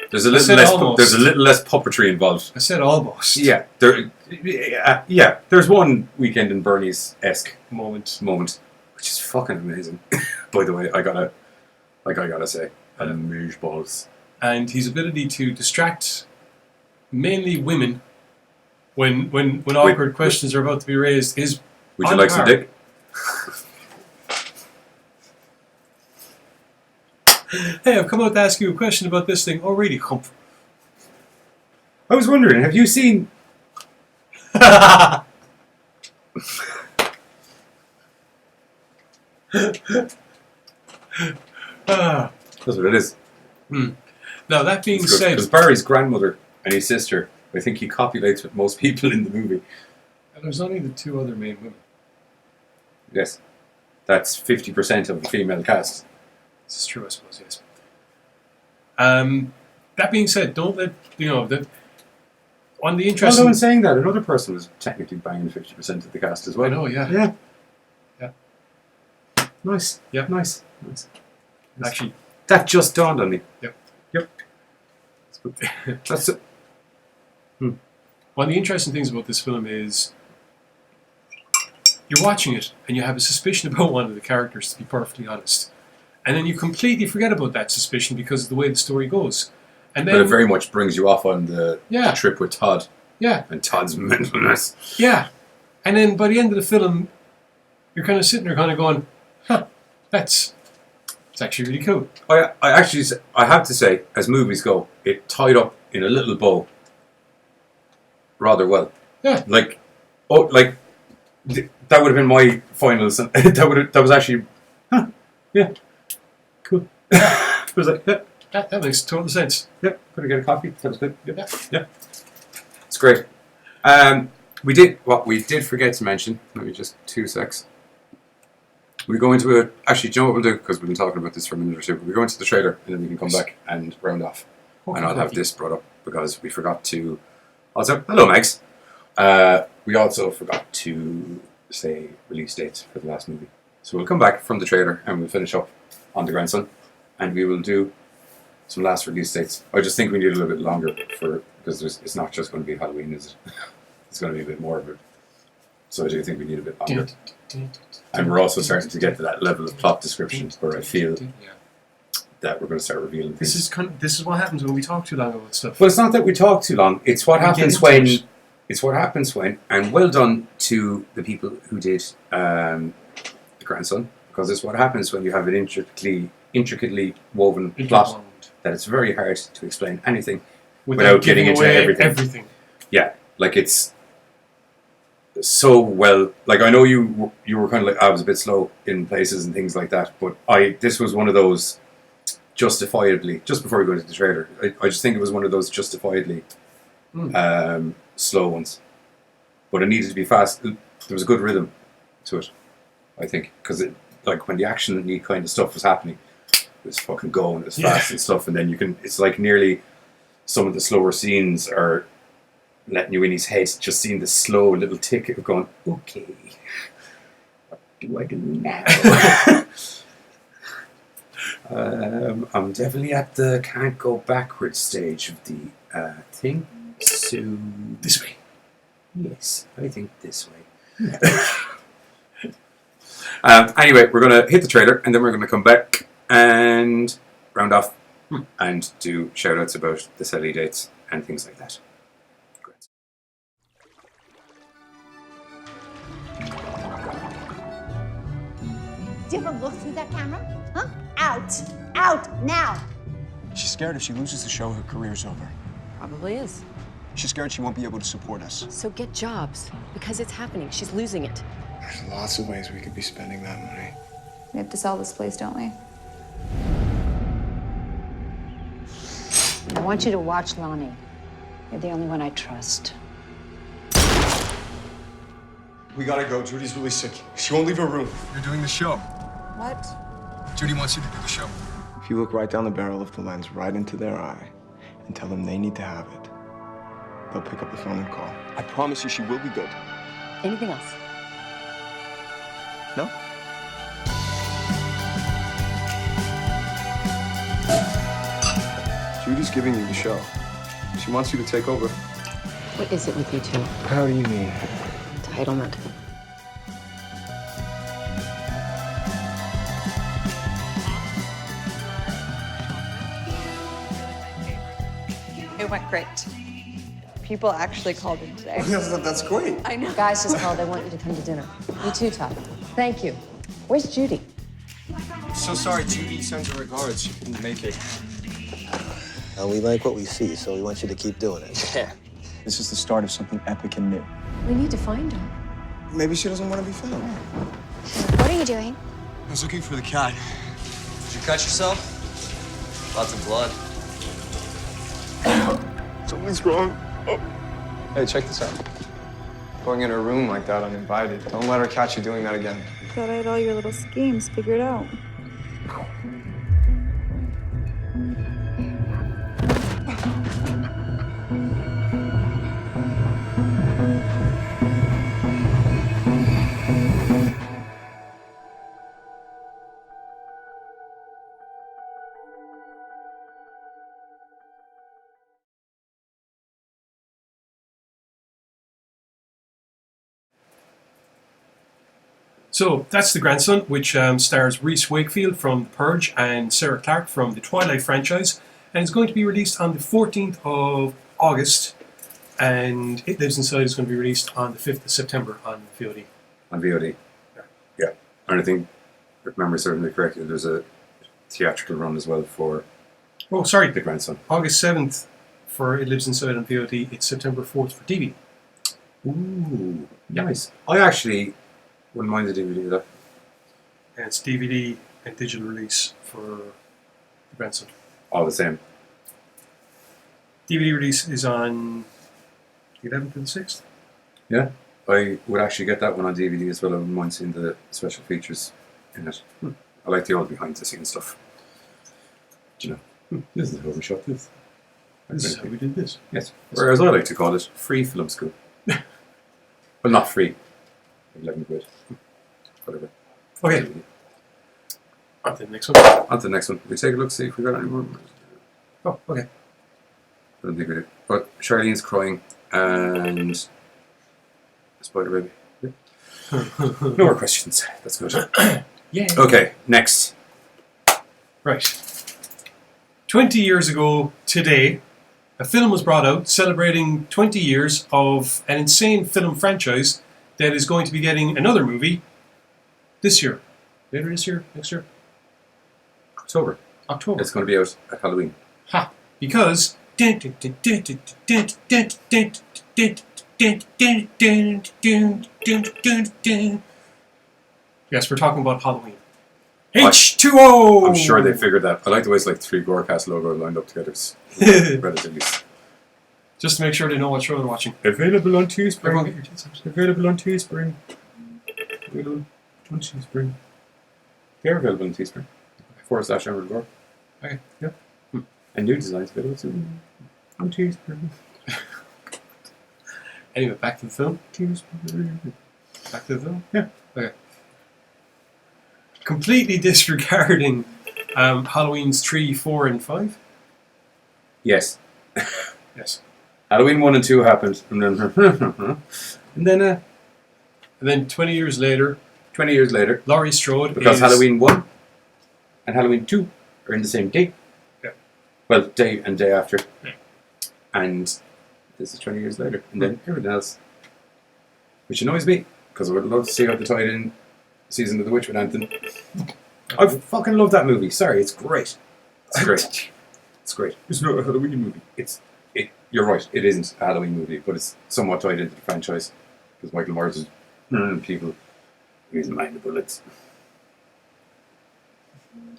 there's a little less puppetry involved. I said almost. Yeah. There's one Weekend in Bernie's-esque moment, which is fucking amazing. By the way, I gotta say, amuse balls. And his ability to distract mainly women when awkward questions are about to be raised is Would you like some dick? Hey, I've come out to ask you a question about this thing. Oh, really? Hump. I was wondering, have you seen... Ah. That's what it is. Now, that being said... Because Barry's grandmother and his sister, I think he copulates with most people in the movie. And there's only the two other main women. Yes. That's 50% of the female cast. This is true, I suppose, yes. That being said, don't let, on the interesting... Although in saying that, another person was technically banging 50% of the cast as well. I know, yeah. Yeah. Yeah. Nice. Yep. Nice. Actually... That just dawned on me. Yep. That's it. One of the interesting things about this film is you're watching it and you have a suspicion about one of the characters, to be perfectly honest. And then you completely forget about that suspicion because of the way the story goes. And then, But it very much brings you off on the trip with Todd. Yeah. And Todd's mentalness. Yeah. And then by the end of the film, you're kind of sitting there kind of going, it's actually really cool. I have to say, as movies go, it tied up in a little bow rather well. Yeah. That would have been my finals. That was actually, yeah, cool. It was like, yeah. That makes total sense. Yep. Could I get a coffee? That was good. Yep. Yeah. It's great. We did forget to mention. Let me just 2 secs. We go into a... Actually, do you know what we'll do? Because we've been talking about this for a minute or two. We go into the trailer and then we can come back and round off. Okay, and I'll have this brought up because we forgot to... Also, hello, Megs. We also forgot to say release dates for the last movie. So we'll come back from the trailer and we'll finish up on the grandson. And we will do some last release dates. I just think we need a little bit longer because it's not just going to be Halloween, is it? It's going to be a bit more of it. So I do think we need a bit longer. And we're also starting to get to that level of plot description where I feel that we're going to start revealing things. This is what happens when we talk too long about stuff. But it's not that we talk too long. It's what We happens get into when. it. It's what happens when. And well done to the people who did The Grandson, because it's what happens when you have an intricately woven plot that it's very hard to explain anything without getting giving into away everything. Yeah, like it's so well. Like I know you were kind of like I was a bit slow in places and things like that, but this was one of those justifiably. Just before we go into the trailer, I just think it was one of those justifiably slow ones, but it needed to be fast. There was a good rhythm to it, I think, because like when the action kind of stuff was happening, it was fucking going as fast and stuff, and then it's like nearly some of the slower scenes are letting you in his head, just seeing the slow little tick of going, okay, what do I do now? I'm definitely at the can't go backwards stage of the thing. So This way. yes, I think this way. Anyway, we're going to hit the trailer and then we're going to come back and round off and do shout outs about the Sally dates and things like that. Great. Do you ever look through that camera? Huh? Out! Out! Now! She's scared if she loses the show, her career's over. Probably is. She's scared she won't be able to support us. So get jobs, because it's happening. She's losing it. There's lots of ways we could be spending that money. We have to sell this place, don't we? I want you to watch Lonnie. You're the only one I trust. We gotta go. Judy's really sick. She won't leave her room. You're doing the show. What? Judy wants you to do the show. If you look right down the barrel of the lens, right into their eye, and tell them they need to have it, they'll pick up the phone and call. I promise you she will be good. Anything else? No? Judy's giving you the show. She wants you to take over. What is it with you two? How do you mean? Entitlement. It went great. People actually called in today. That's great. I know. Guys just called. They want you to come to dinner. You too, Todd. Thank you. Where's Judy? So sorry, Judy sends her regards. She couldn't make it. We like what we see, so we want you to keep doing it. Yeah. This is the start of something epic and new. We need to find her. Maybe she doesn't want to be found. What are you doing? I was looking for the cat. Did you cut yourself? Lots of blood. Something's wrong. Oh. Hey, check this out. Going in her room like that uninvited. Don't let her catch you doing that again. Thought I had all your little schemes figured out. So that's The Grandson, which stars Rhys Wakefield from The Purge and Sarah Clark from the Twilight franchise, and it's going to be released on the 14th of August, and It Lives Inside is going to be released on the 5th of September on VOD. On VOD. Yeah. And I think, if memory serves me correctly, there's a theatrical run as well for The Grandson. August 7th for It Lives Inside on VOD. It's September 4th for DVD. Ooh, nice. I actually wouldn't mind the DVD of that. And it's DVD and digital release for The Grandson. All the same. DVD release is on the 11th and the 6th. Yeah. I would actually get that one on DVD as well. I wouldn't mind seeing the special features in it. I like the old behind the scenes stuff. Do you know? This is how we shot this. This is how we did this. Yes. Or as I like to call it, free film school. Well, not free. 11 quid. Whatever. Okay. On to the next one. On to the next one. We take a look, see if we got any more. Oh, okay. I don't think we did. But Charlene's crying and Spider Baby. Yeah. No more questions. That's good. Yeah. Okay, next. Right. 20 years ago today, a film was brought out celebrating 20 years of an insane film franchise that is going to be getting another movie this year. Later this year? Next year? October. It's going to be out at Halloween. Ha! Because... Yes, we're talking about Halloween. H2O! I'm sure they figured that. I like the way it's like 3 Gorecast logo lined up together. It's relatively... Just to make sure they know what show they're watching. Available on Teespring. Everyone get your tits out. Available on Teespring. Available on Teespring. They're available on Teespring. /Emerald Okay, yeah. And new designs available soon on Teespring. Anyway, back to the film. Back to the film? Yeah. Okay. Completely disregarding Halloween's 3, 4, and 5. Yes. Yes. Halloween 1 and 2 happened. And then 20 years later... 20 years later. Laurie Strode because Halloween 1 and Halloween 2 are in the same day. Yeah. Well, day and day after. Yeah. And this is 20 years later. And then everything else. Which annoys me, because I would love to see how they tied in Season of the Witch with Anthony. I fucking love that movie. Sorry, it's great. It's great. It's great. It's not a Halloween movie. You're right, it isn't a Halloween movie, but it's somewhat tied into the franchise. Because Michael Myers is people using mind the bullets.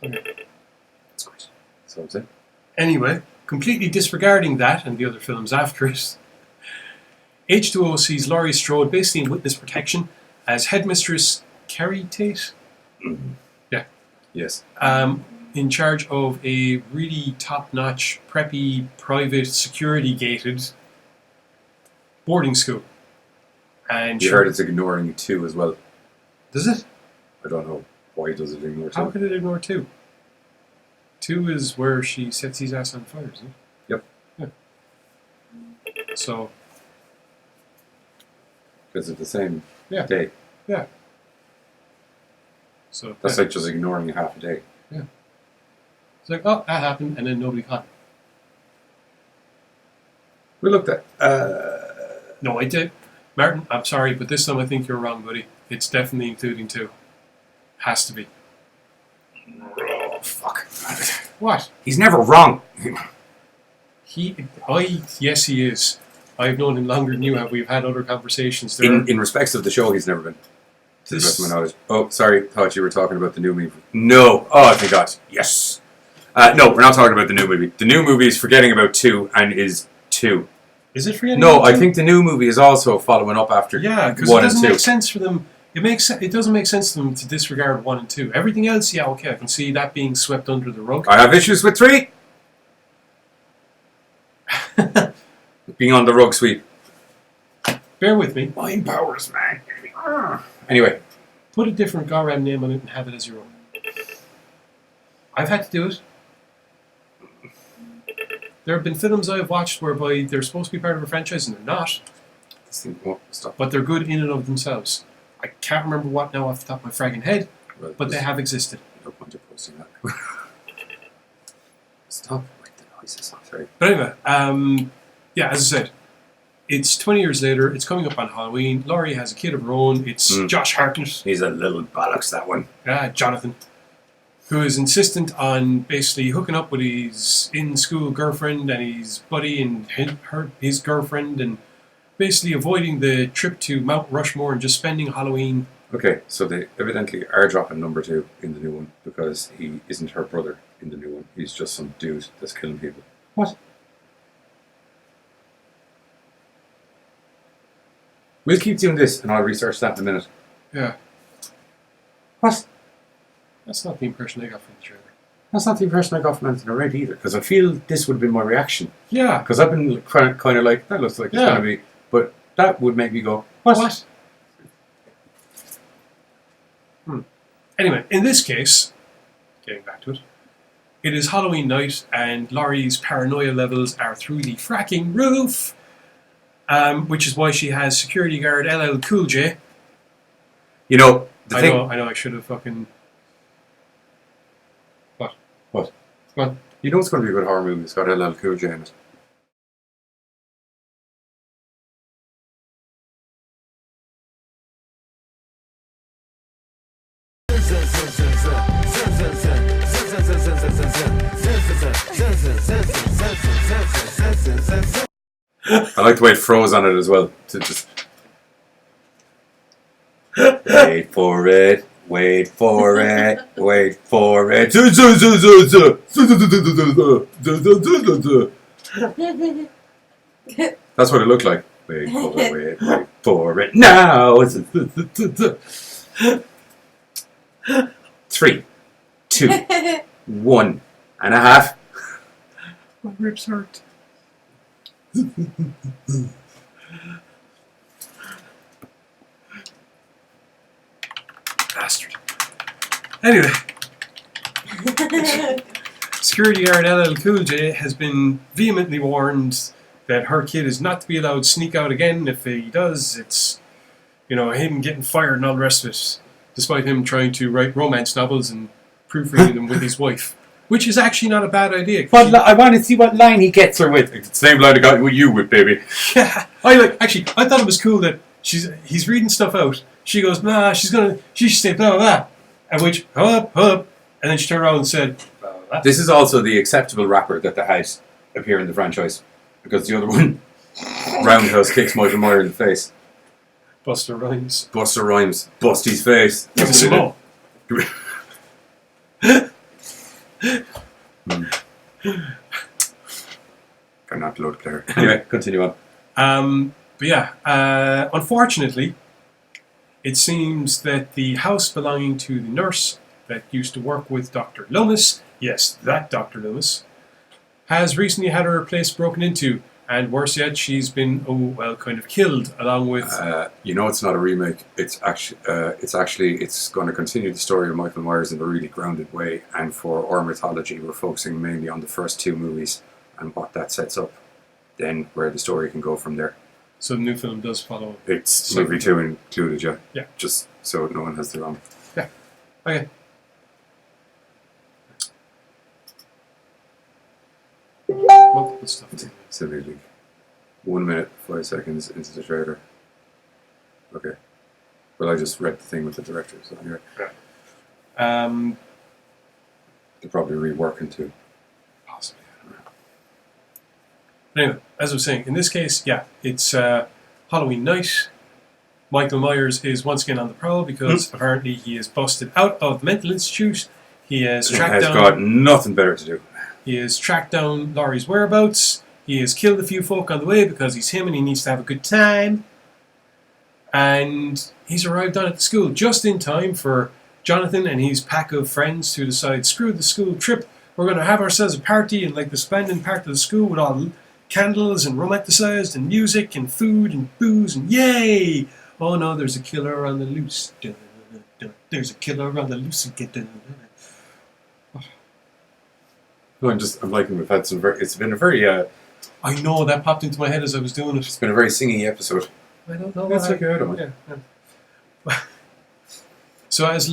It's great. So I'm saying. Anyway, completely disregarding that and the other films after it, H2O sees Laurie Strode basically in witness protection as headmistress Carrie Tate. Mm-hmm. Yeah. Yes. In charge of a really top-notch, preppy, private, security-gated boarding school. And you heard it's ignoring 2 as well. Does it? I don't know why does it ignore 2. How could it ignore 2? 2 is where she sets his ass on fire, isn't it? Yep. Yeah. So... because it's the same Yeah. day. Yeah. So that's like just ignoring half a day. Yeah. It's like, oh, that happened, and then nobody caught it. We looked at... No, I did. Martin, I'm sorry, but this time I think you're wrong, buddy. It's definitely including 2. Has to be. Oh, fuck. What? He's never wrong. Yes, he is. I've known him longer than you have. We've had other conversations. In respects of the show, he's never been. To the best of my knowledge. Oh, sorry. Thought you were talking about the new movie. No. Oh, thank God. Yes. No, we're not talking about the new movie. The new movie is forgetting about 2 and is 2. Is it forgetting No, about 2? I think the new movie is also following up after 1 and 2. Yeah, because it doesn't make sense for them. It doesn't make sense to them to disregard 1 and 2. Everything else, yeah, okay, I can see that being swept under the rug. I have issues with 3. Being on the rug sweep. Bear with me. Mind powers, man. Anyway. Put a different Goram name on it and have it as your own. I've had to do it. There have been films I've watched whereby they're supposed to be part of a franchise and they're not. But they're good in and of themselves. I can't remember what now off the top of my fragging head, but they have existed. No point in posting that. Stop with the noises. Sorry. But anyway, yeah, as I said, it's 20 years later, it's coming up on Halloween, Laurie has a kid of her own, it's Josh Hartnett. He's a little bollocks, that one. Jonathan. Who is insistent on basically hooking up with his in-school girlfriend and his buddy and his girlfriend and basically avoiding the trip to Mount Rushmore and just spending Halloween. Okay, so they evidently are dropping number 2 in the new one because he isn't her brother in the new one. He's just some dude that's killing people. What? We'll keep doing this and I'll research that in a minute. Yeah. What? That's not the impression I got from the trailer. That's not the impression I got from Anthony Red either, because I feel this would have been my reaction. Yeah. Because I've been kind of like, that looks like it's going to be... But that would make me go, what? Anyway, in this case, getting back to it, it is Halloween night and Laurie's paranoia levels are through the fracking roof, which is why she has security guard LL Cool J. You know, I know, I should have fucking... What? What? Come on. You know it's going to be a good horror movie. It's got LL Cool J in it. I like the way it froze on it as well. To just wait for it, wait for it, wait for it. That's what it looked like. Wait for it now. 3, 2, 1 and a half. My ribs hurt. Bastard. Anyway. Security guard LL Cool J has been vehemently warned that her kid is not to be allowed to sneak out again. If he does, it's, him getting fired and all the rest of it. Despite him trying to write romance novels and proofreading them with his wife. Which is actually not a bad idea. I want to see what line he gets her with. It's the same line I got with you with, baby. Yeah. I thought it was cool that he's reading stuff out. She goes, nah, she should say blah, blah, blah. At which, up. And then she turned around and said, blah, blah, blah. This is also the acceptable rapper that they had appear in the franchise. Because the other one, Roundhouse kicks Michael Meyer in the face. Buster Rhymes. Bust his face. Give us some more. I'm not load player. Anyway, continue on. But yeah, unfortunately, it seems that the house belonging to the nurse that used to work with Dr. Loomis, yes, that Dr. Loomis, has recently had her place broken into, and worse yet, she's been, kind of killed, along with... it's not a remake. It's going to continue the story of Michael Myers in a really grounded way, and for our mythology, we're focusing mainly on the first 2 movies and what that sets up, then where the story can go from there. So the new film does follow... It's movie 2 included, yeah. Yeah. Just so no one has the wrong... Yeah. Okay. Multiple stuff. Silly League. 1 minute, 5 seconds into the trailer. Okay. Well, I just read the thing with the director, so anyway. Yeah. They're probably reworking too. Possibly. Anyway, as I was saying, in this case, yeah, it's Halloween night. Michael Myers is once again on the prowl because apparently he is busted out of the mental institute. He has got nothing better to do. He has tracked down Laurie's whereabouts. He has killed a few folk on the way because he's him and he needs to have a good time. And he's arrived down at the school just in time for Jonathan and his pack of friends to decide, screw the school trip. We're going to have ourselves a party in the splendid part of the school with all candles and romanticized and music and food and booze and yay! Oh no, there's a killer on the loose. There's a killer on the loose. No, I'm liking we've had some it's been a very I know, that popped into my head as I was doing it. It's been a very singy episode. I don't know. That's okay, I don't mind. Yeah. So as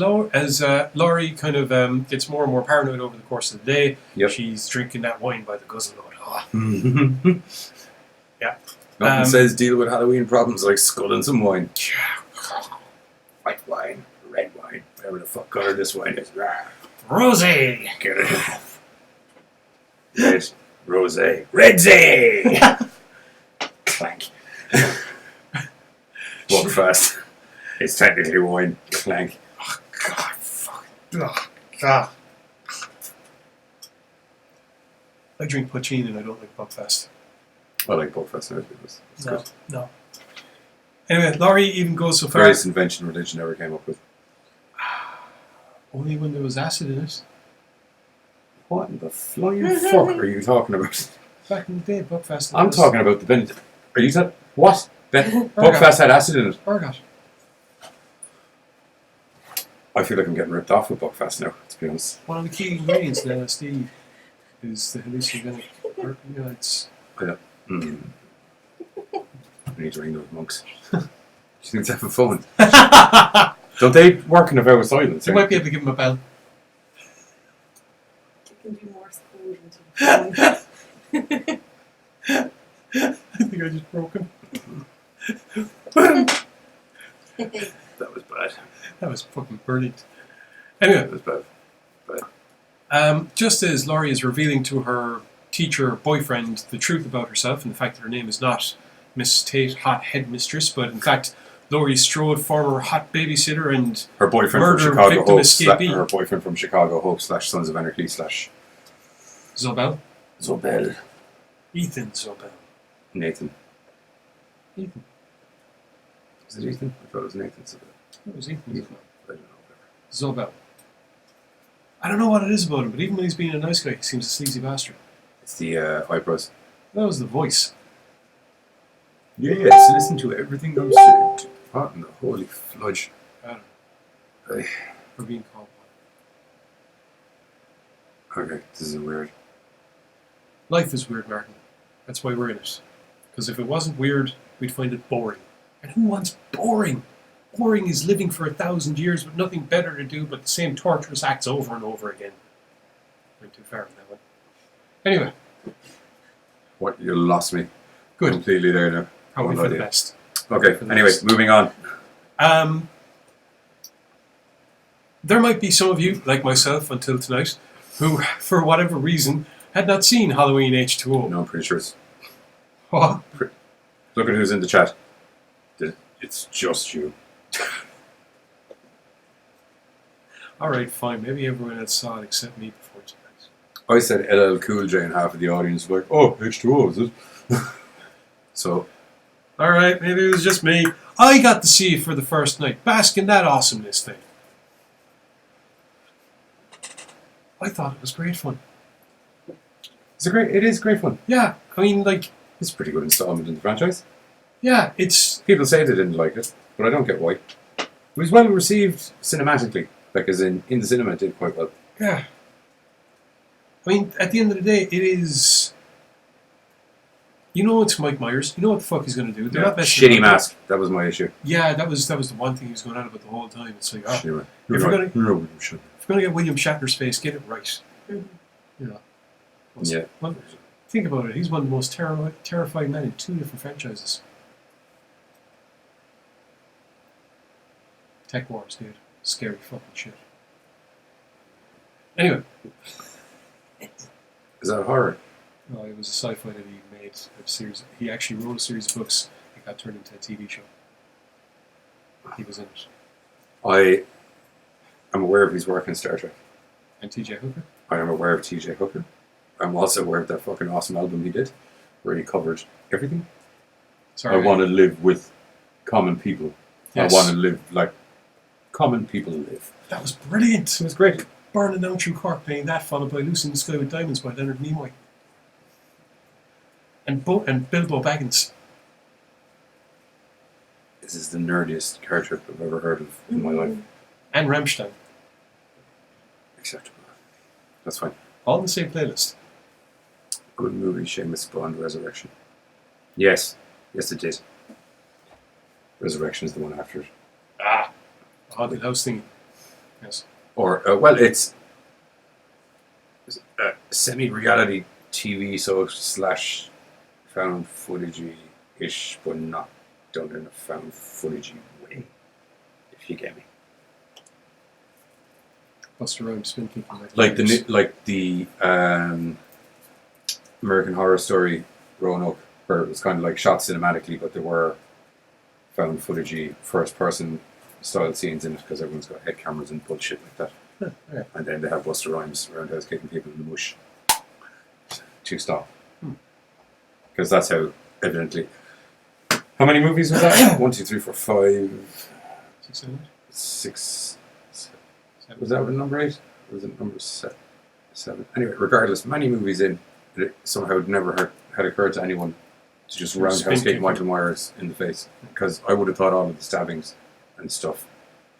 Laurie kind of gets more and more paranoid over the course of the day, she's drinking that wine by the guzzle load. Oh. Yeah. Nothing says deal with Halloween problems like sculling some wine. White wine, red wine, whatever the fuck color this wine is. Rosé! Get it. Red, rosé, redsy! Clank. Walk fast. It's technically wine. Clank. Oh, God, fuck. God. I drink poutine and I don't like Buckfast. I like Buckfast. It's good. No. Anyway, Laurie even goes so far... Greatest invention religion ever came up with. Only when there was acid in it. What in the flying fuck are you talking about? Back in the day, Buckfast... I'm talking about the Benedict. Are you talking... What? Buckfast had acid in it. Ergot. I feel like I'm getting ripped off with Buckfast now, to be honest. One of the key ingredients in LSD is the hallucinogenic. It's... I need to ring those monks. She needs to have a phone. Don't they work in a vow of silence? You might be able to give them a bell. You can do Morse code until I think I just broke him. That was bad. That was fucking brilliant. Anyway, That was bad. just as Laurie is revealing to her teacher boyfriend the truth about herself and the fact that her name is not Miss Tate, hot headmistress, but in fact Laurie Strode, former hot babysitter and Her boyfriend from murder Chicago victim Hope. escapee. Her boyfriend from Chicago Hope / Sons of Anarchy / Zobel. Zobel. Ethan Zobel. Nathan. Ethan. Is it Ethan? I thought it was Nathan Zobel. It was Ethan I Zobel. don't know. Zobel. I don't know what it is about him, but even when he's being a nice guy, he seems a sleazy bastard. It's the eyebrows. That was the voice. Yes, listen to everything I'm saying. What in the holy fludge? I don't know. Hey. We're being called Okay, this is weird. Life is weird, Martin. That's why we're in it. Because if it wasn't weird, we'd find it boring. And who wants boring? Boring is living for 1,000 years with nothing better to do but the same torturous acts over and over again. Went too far on that one. Anyway. What? You lost me. Good. Completely there now. Probably for the best. Okay, anyway, moving on. There might be some of you, like myself until tonight, who, for whatever reason, had not seen Halloween H2O. No, I'm pretty sure it's... What? Look at who's in the chat. It's just you. Alright, fine. Maybe everyone else saw it except me before tonight. I said LL Cool J and half of the audience was like, oh, H2O, is it? So... Alright, maybe it was just me. I got to see it for the first night. Bask in that awesomeness thing. I thought it was great fun. It is great fun. Yeah, I mean, like... It's a pretty good installment in the franchise. Yeah, it's... People say they didn't like it, but I don't get why. It was well received cinematically. Like, as in the cinema, it did quite well. Yeah. I mean, at the end of the day, it is... You know it's Mike Myers. You know what the fuck he's going to do. They're not messing Shitty around. mask. That was my issue. Yeah, that was the one thing he was going on about the whole time. It's like, oh, Shitty if you're right. going to get William Shatner's face, get it right. You know. Yeah. Well, think about it. He's one of the most terrifying men in 2 different franchises. Tech Wars, dude. Scary fucking shit. Anyway. Is that horror? No, it was a sci-fi that he made a series. He actually wrote a series of books that got turned into a TV show. He was in it. I am aware of his work in Star Trek. And T.J. Hooker? I am aware of T.J. Hooker. I'm also aware of that fucking awesome album he did, where he covered everything. Sorry, I want to live with common people. Yes. I want to live like common people live. That was brilliant. It was great. Burning Down Through Cork, playing that, followed by Lucy in the Sky with Diamonds by Leonard Nimoy. And Bilbo Baggins. This is the nerdiest character I've ever heard of in my life. And Rammstein. Acceptable. That's fine. All in the same playlist. Good movie, Seamus Bond, Resurrection. Yes. Yes, it did. Resurrection is the one after it. Ah. Haunted House thing. Yes. Or, well, it's semi-reality TV, so / found footage-ish, but not done in a found footage way, if you get me. Buster Rhymes spin kicking. Like the American Horror Story Roanoke, where it was kind of like shot cinematically, but there were found footage-y first-person style scenes in it because everyone's got head cameras and bullshit like that. Yeah. And then they have Buster Rhymes roundhouse kicking people in the mush to stop. Because that's how, evidently... How many movies was that? 1, 2, 3, 4, 5... 6, 7? 6... Was that number 8? Or was it number 7? Anyway, regardless, many movies in, it somehow never had occurred to anyone to just roundhouse kick Michael Myers in the face. Because I would have thought all of the stabbings and stuff...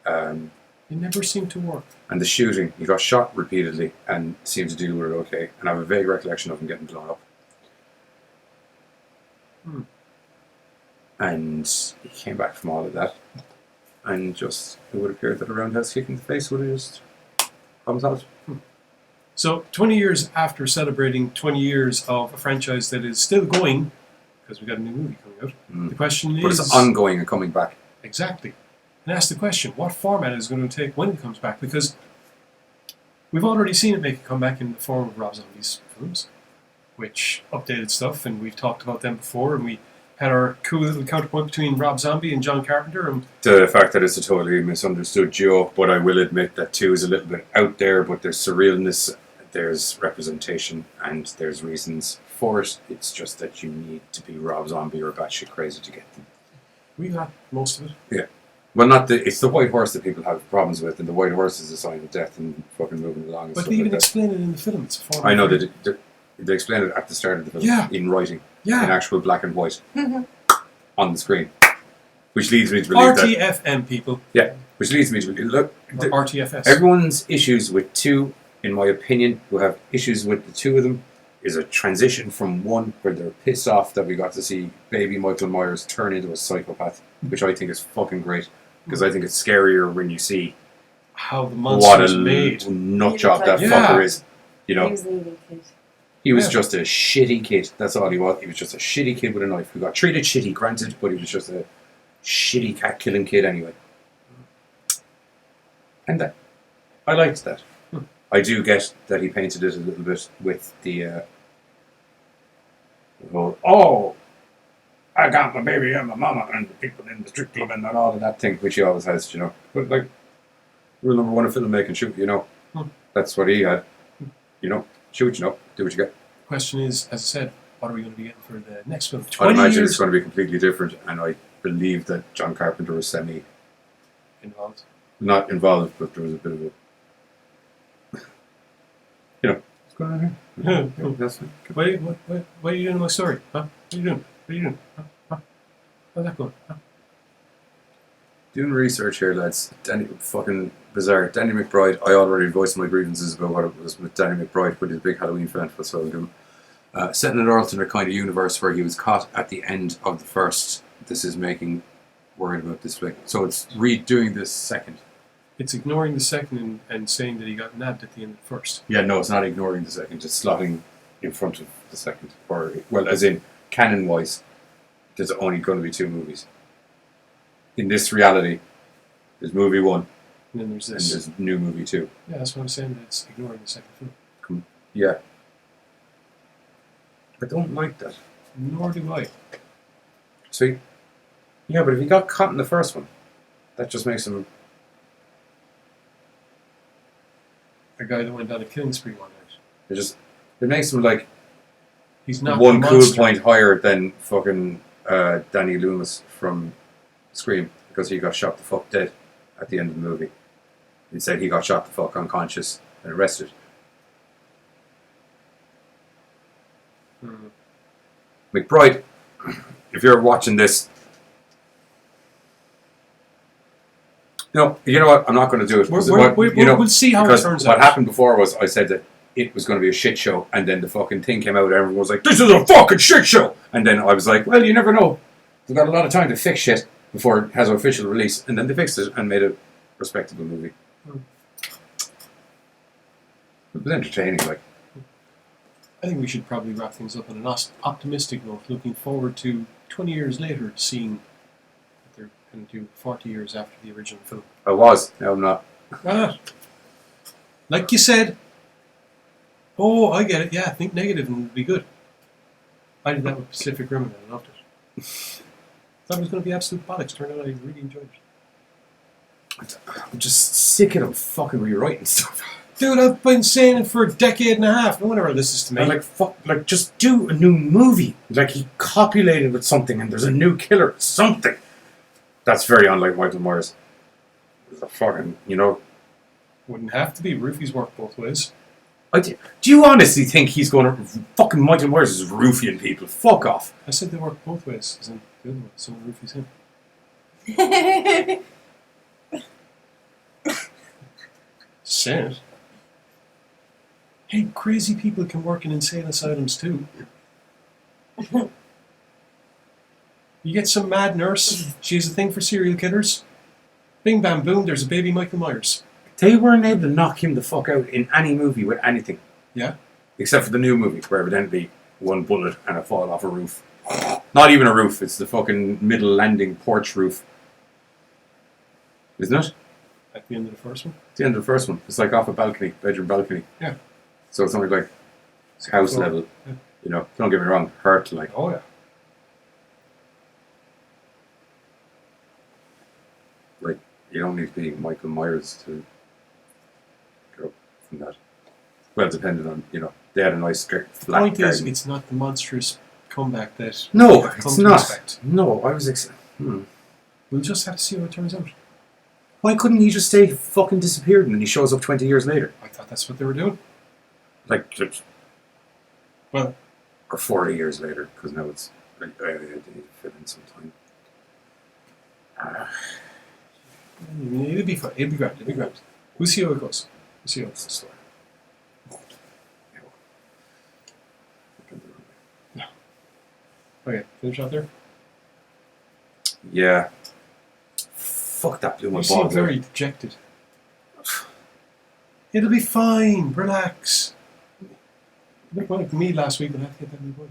it never seemed to work. And the shooting, he got shot repeatedly and seemed to deal with it okay. And I have a vague recollection of him getting blown up. And he came back from all of that. And just, it would appear that a roundhouse kick in the face would have just problem solved. So 20 years after celebrating 20 years of a franchise that is still going, because we got a new movie coming out, the question But is... it's ongoing and coming back. Exactly. And ask the question, what format is it going to take when it comes back? Because we've already seen it make a comeback in the form of Rob Zombie's films, which updated stuff, and we've talked about them before, and we had our cool little counterpoint between Rob Zombie and John Carpenter. And The fact that it's a totally misunderstood joke, but I will admit that 2 is a little bit out there, but there's surrealness, there's representation, and there's reasons for it. It's just that you need to be Rob Zombie or batshit crazy to get them. we got most of it. Yeah. Well, it's the white horse that people have problems with, and the white horse is a sign of death and fucking moving along. And But stuff they even like that. explain it in the film. It's a form I know of they explain it at the start of the film Yeah. in writing, Yeah. in actual black and white on the screen, which leads me to believe that. RTFM, people. Yeah, which leads me to believe. Look, Or RTFS. everyone's issues with 2, in my opinion, who have issues with the 2 of them, is a transition from 1 where they're pissed off that we got to see baby Michael Myers turn into a psychopath, which I think is fucking great, because I think it's scarier when you see how the monster what a is made. nut job that Yeah. fucker is. You know, He was leaving kid. he was Yeah. just a shitty kid. That's all he was. He was just a shitty kid with a knife who got treated shitty, granted, but he was just a shitty cat-killing kid anyway. And that, I liked that. I do get that he painted it a little bit with the whole, oh, I got my baby and my mama and the people in the strip club and all of that thing, which he always has, you know. But like, rule number 1 of filmmaking, shoot, you know. That's what he had. You know, shoot, you know, do what you get. Question is, as I said, what are we going to be getting for the next film? I 20 imagine years it's going to be completely different, and I believe that John Carpenter was involved. not involved, but there was a bit of a, you know, what's going on here? Yeah. That's fine. What are you doing in my story? Huh? What are you doing? What are you doing? Huh? How's that going? Huh? Doing research here, lads. Danny, fucking bizarre. Danny McBride, I already voiced my grievances about what it was with Danny McBride, but he's a big Halloween fan, so I'll do him. Set in an alternate kind of universe where he was caught at the end of the first. This is making worried about this flick. So it's redoing this second. It's ignoring the second and saying that he got nabbed at the end of the first. Yeah, no, it's not ignoring the second. It's slotting in front of the second. Or, well, as in, canon-wise, there's only going to be 2 movies. In this reality, there's movie 1, And then there's and this. there's new movie 2. Yeah, that's what I'm saying. That it's ignoring the second film. Yeah. I don't like that. Nor do I. See? Yeah, but if he got caught in the first one, that just makes him... A guy that went down a killing spree one night. It makes him like He's not one the cool monster. point higher than fucking Danny Loomis from Scream, because he got shot the fuck dead at the end of the movie. Instead, he got shot the fuck unconscious and arrested. McBride, if you're watching this, you know what? I'm not going to do it. We'll see how it turns What out. happened before was I said that it was going to be a shit show, and then the fucking thing came out, and everyone was like, "This is a fucking shit show!" And then I was like, "Well, you never know. They've got a lot of time to fix shit before it has an official release," and then they fixed it and made a respectable movie. It was entertaining, like. I think we should probably wrap things up on an optimistic note, looking forward to 20 years later seeing what they're going to do 40 years after the original film. I was. Now I'm not. Like you said, oh, I get it, yeah, think negative and it'll be good. I did that with Pacific Rim and I loved it. Thought it was going to be absolute bollocks. Turned out I really enjoyed it. I'm just sick of them fucking rewriting stuff. Dude, I've been saying it for a decade and a half. No one ever listens to me. And like, just do a new movie. Like, he copulated with something and there's a new killer. Something. That's very unlike Michael Myers. It's a fucking, Wouldn't have to be. Roofies work both ways. Do you honestly think he's going to... Fucking Michael Myers is roofing people. Fuck off. I said they work both ways. As in, the other one, some Roofies him. Saying it. Hey, crazy people can work in insane asylums too. You get some mad nurse, she has a thing for serial killers. Bing bam boom, there's a baby Michael Myers. They weren't able to knock him the fuck out in any movie with anything. Yeah. Except for the new movie, where evidently one bullet and it fall off a roof. Not even a roof, it's the fucking middle landing porch roof. Isn't it? At the end of the first one? It's the end of the first one. It's like off a balcony, bedroom balcony. Yeah. So it's only like it's house So, level. yeah. You know, don't get me wrong, hurt like. Oh yeah. Like, you don't need to be Michael Myers to go from that. Well, depending on, you know, they had a nice flat The point is, garden. it's not the monstrous comeback that No, I've come it's to not. expect. No, I was We'll just have to see how it turns out. Why couldn't he just stay fucking disappeared and then he shows up 20 years later? I thought that's what they were doing. Like, just, well, or 40 years later, because now it's, I need to fit in some time. It'll be fun. It'll be grand. It'll be grand. We'll see how it goes. We'll see how it goes. No. Okay, finish out there. Yeah. Fuck, that blew my You seem balls very out. dejected. It'll be fine. Relax. You look like me last week when I had to get that new bike.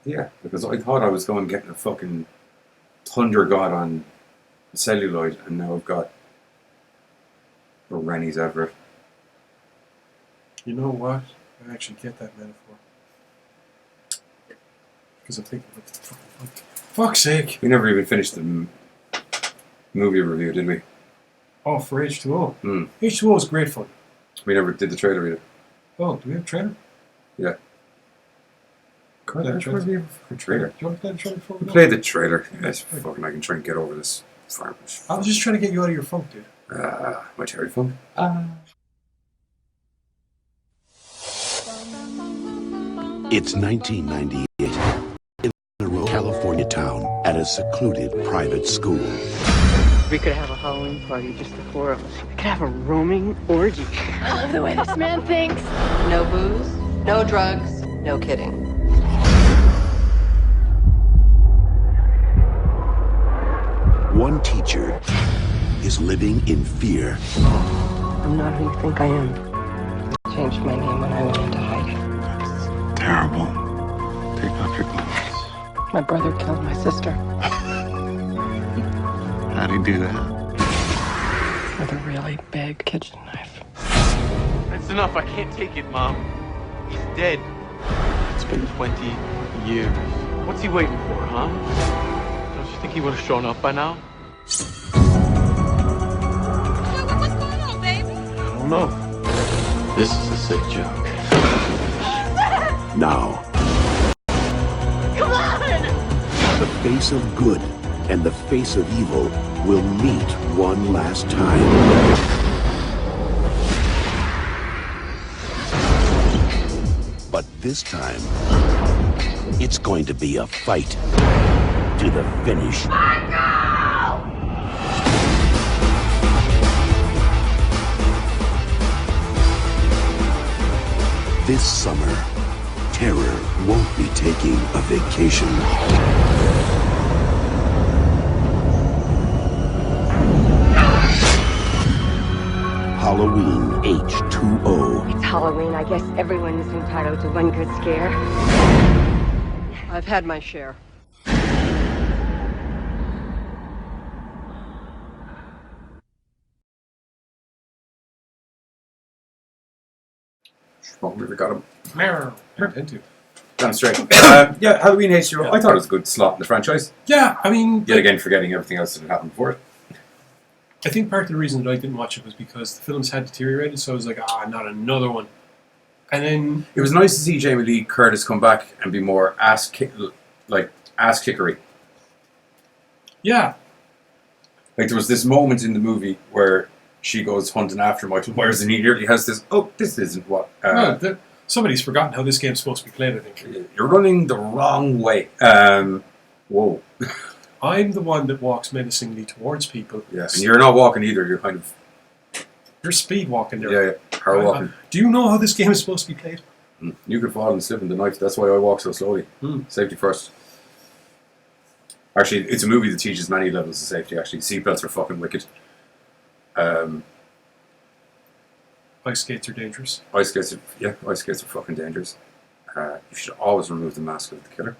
Yeah, because I thought I was going getting a fucking Thunder God on celluloid, and now I've got a Rennie's Everett. You know what? I actually get that metaphor. Because I'm thinking about the fucking bike. Fuck's sake. We never even finished the movie review, did we? Oh, for H2O. Mm. H2O is great fun. We never did the trailer either. Oh, do we have a trailer? Yeah. Can we play the trailer? Do you want to play the trailer before we go? Play the trailer. Yes, fucking, I can try and get over this farm. I was just trying to get you out of your funk, dude. My Terry funk. It's 1998 in a rural California town at a secluded private school. We could have a Halloween party, just the four of us. We could have a roaming orgy. I love the way this man thinks. No booze, no drugs, no kidding. One teacher is living in fear. I'm not who you think I am. Changed my name when I went into hiding. Terrible. Take off your clothes. My brother killed my sister How'd he do that? with a really big kitchen knife. That's enough. I can't take it, Mom. He's dead. It's been 20 years. What's he waiting for, huh? Don't you think he would have shown up by now? What's going on, baby? I don't know. This is a sick joke. Now, Come on! the face of good and the face of evil will meet one last time. But this time, it's going to be a fight to the finish. This summer, terror won't be taking a vacation. Halloween H2O. It's Halloween. I guess everyone is entitled to one good scare. I've had my share. Well, we got him. Into. Damn straight. Yeah, Halloween H2O. Yeah. I thought it was a good slot in the franchise. Yeah, I mean... Yet again, forgetting everything else that had happened before it. I think part of the reason that I didn't watch it was because the films had deteriorated, so I was like, not another one. And then... It was nice to see Jamie Lee Curtis come back and be more ass-kickery. Yeah. Like, there was this moment in the movie where she goes hunting after Michael Myers and he nearly has this, this isn't what... somebody's forgotten how this game's supposed to be played, I think. You're running the wrong way. Whoa. I'm the one that walks menacingly towards people. Yes, and you're not walking either, you're kind of... You're speed walking there. Yeah, power walking. Do you know how this game is supposed to be played? You could fall and slip in the knife, that's why I walk so slowly. Safety first. Actually, it's a movie that teaches many levels of safety, actually. Seatbelts are fucking wicked. Ice skates are dangerous. Ice skates are fucking dangerous. You should always remove the mask of the killer.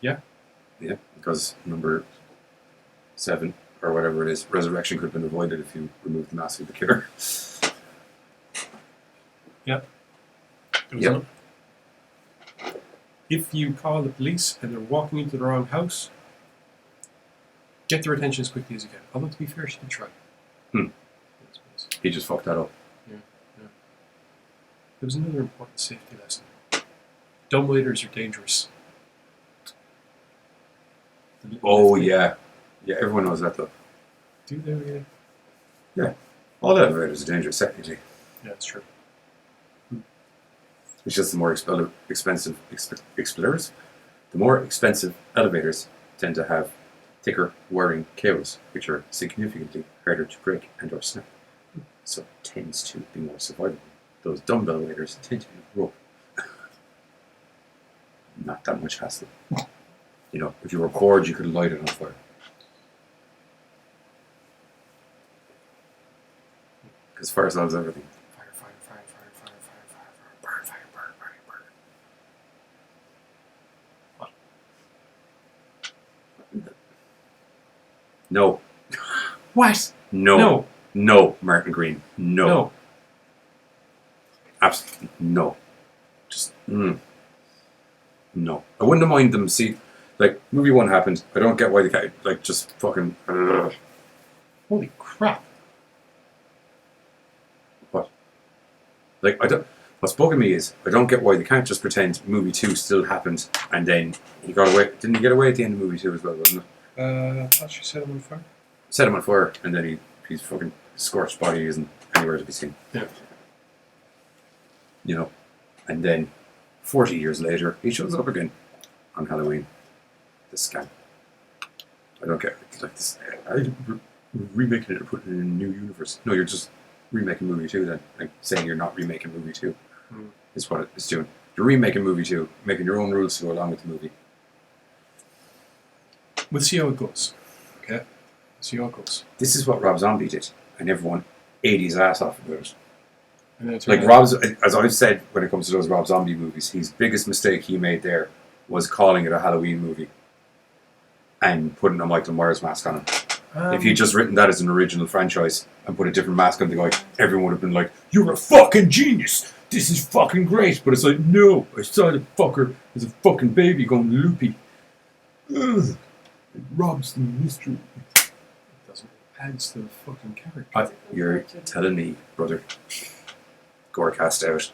Yeah. Yeah, because number 7, or whatever it is, resurrection could have been avoided if you removed the mask of the killer. Yep. Yep. If you call the police and they're walking into the wrong house, get their attention as quickly as you can. Although, to be fair, she did try. He just fucked that up. Yeah. There was another important safety lesson. Dumbwaiters are dangerous. Oh, yeah. Yeah, everyone knows that, though. Do they really? Yeah. All elevators are dangerous, technically. Yeah, that's true. It's just the more expensive explorers. The more expensive elevators tend to have thicker wiring cables, which are significantly harder to break and or snap. So it tends to be more survivable. Those dumb elevators tend to be rope. Not that much hassle. You know, if you were bored, you could light it on fire. Because fire solves everything. No. What? No. No, Martin Green. No. Absolutely no. Just no. I wouldn't have minded them. See, like movie 1 happened. I don't get why they can't like just fucking. Holy crap! What? Like I don't. What's bugging me is I don't get why they can't just pretend movie 2 still happened and then he got away. Didn't he get away at the end of movie 2 as well? Wasn't it? I thought she set him on fire. Set him on fire and then his fucking scorched body isn't anywhere to be seen. Yeah. You know, and then 40 years later, he shows up again on Halloween. This scam. I don't get it. Like this. Remaking it and putting it in a new universe. No, you're just remaking movie 2 then. Like saying you're not remaking movie 2 is what it's doing. You're remaking movie 2, making your own rules to go along with the movie. We'll see how it goes. Okay? See how it goes. This is what Rob Zombie did, and everyone ate his ass off about it. Like Rob's, as I've said when it comes to those Rob Zombie movies, his biggest mistake he made there was calling it a Halloween movie and putting a Michael Myers mask on him. If he'd just written that as an original franchise and put a different mask on the guy, everyone would have been like, "You're a fucking genius! This is fucking great!" But it's like, no, I saw the fucker as a fucking baby going loopy. Ugh. It robs the mystery. It doesn't add to the fucking character. You're telling me, brother. Gorecast out.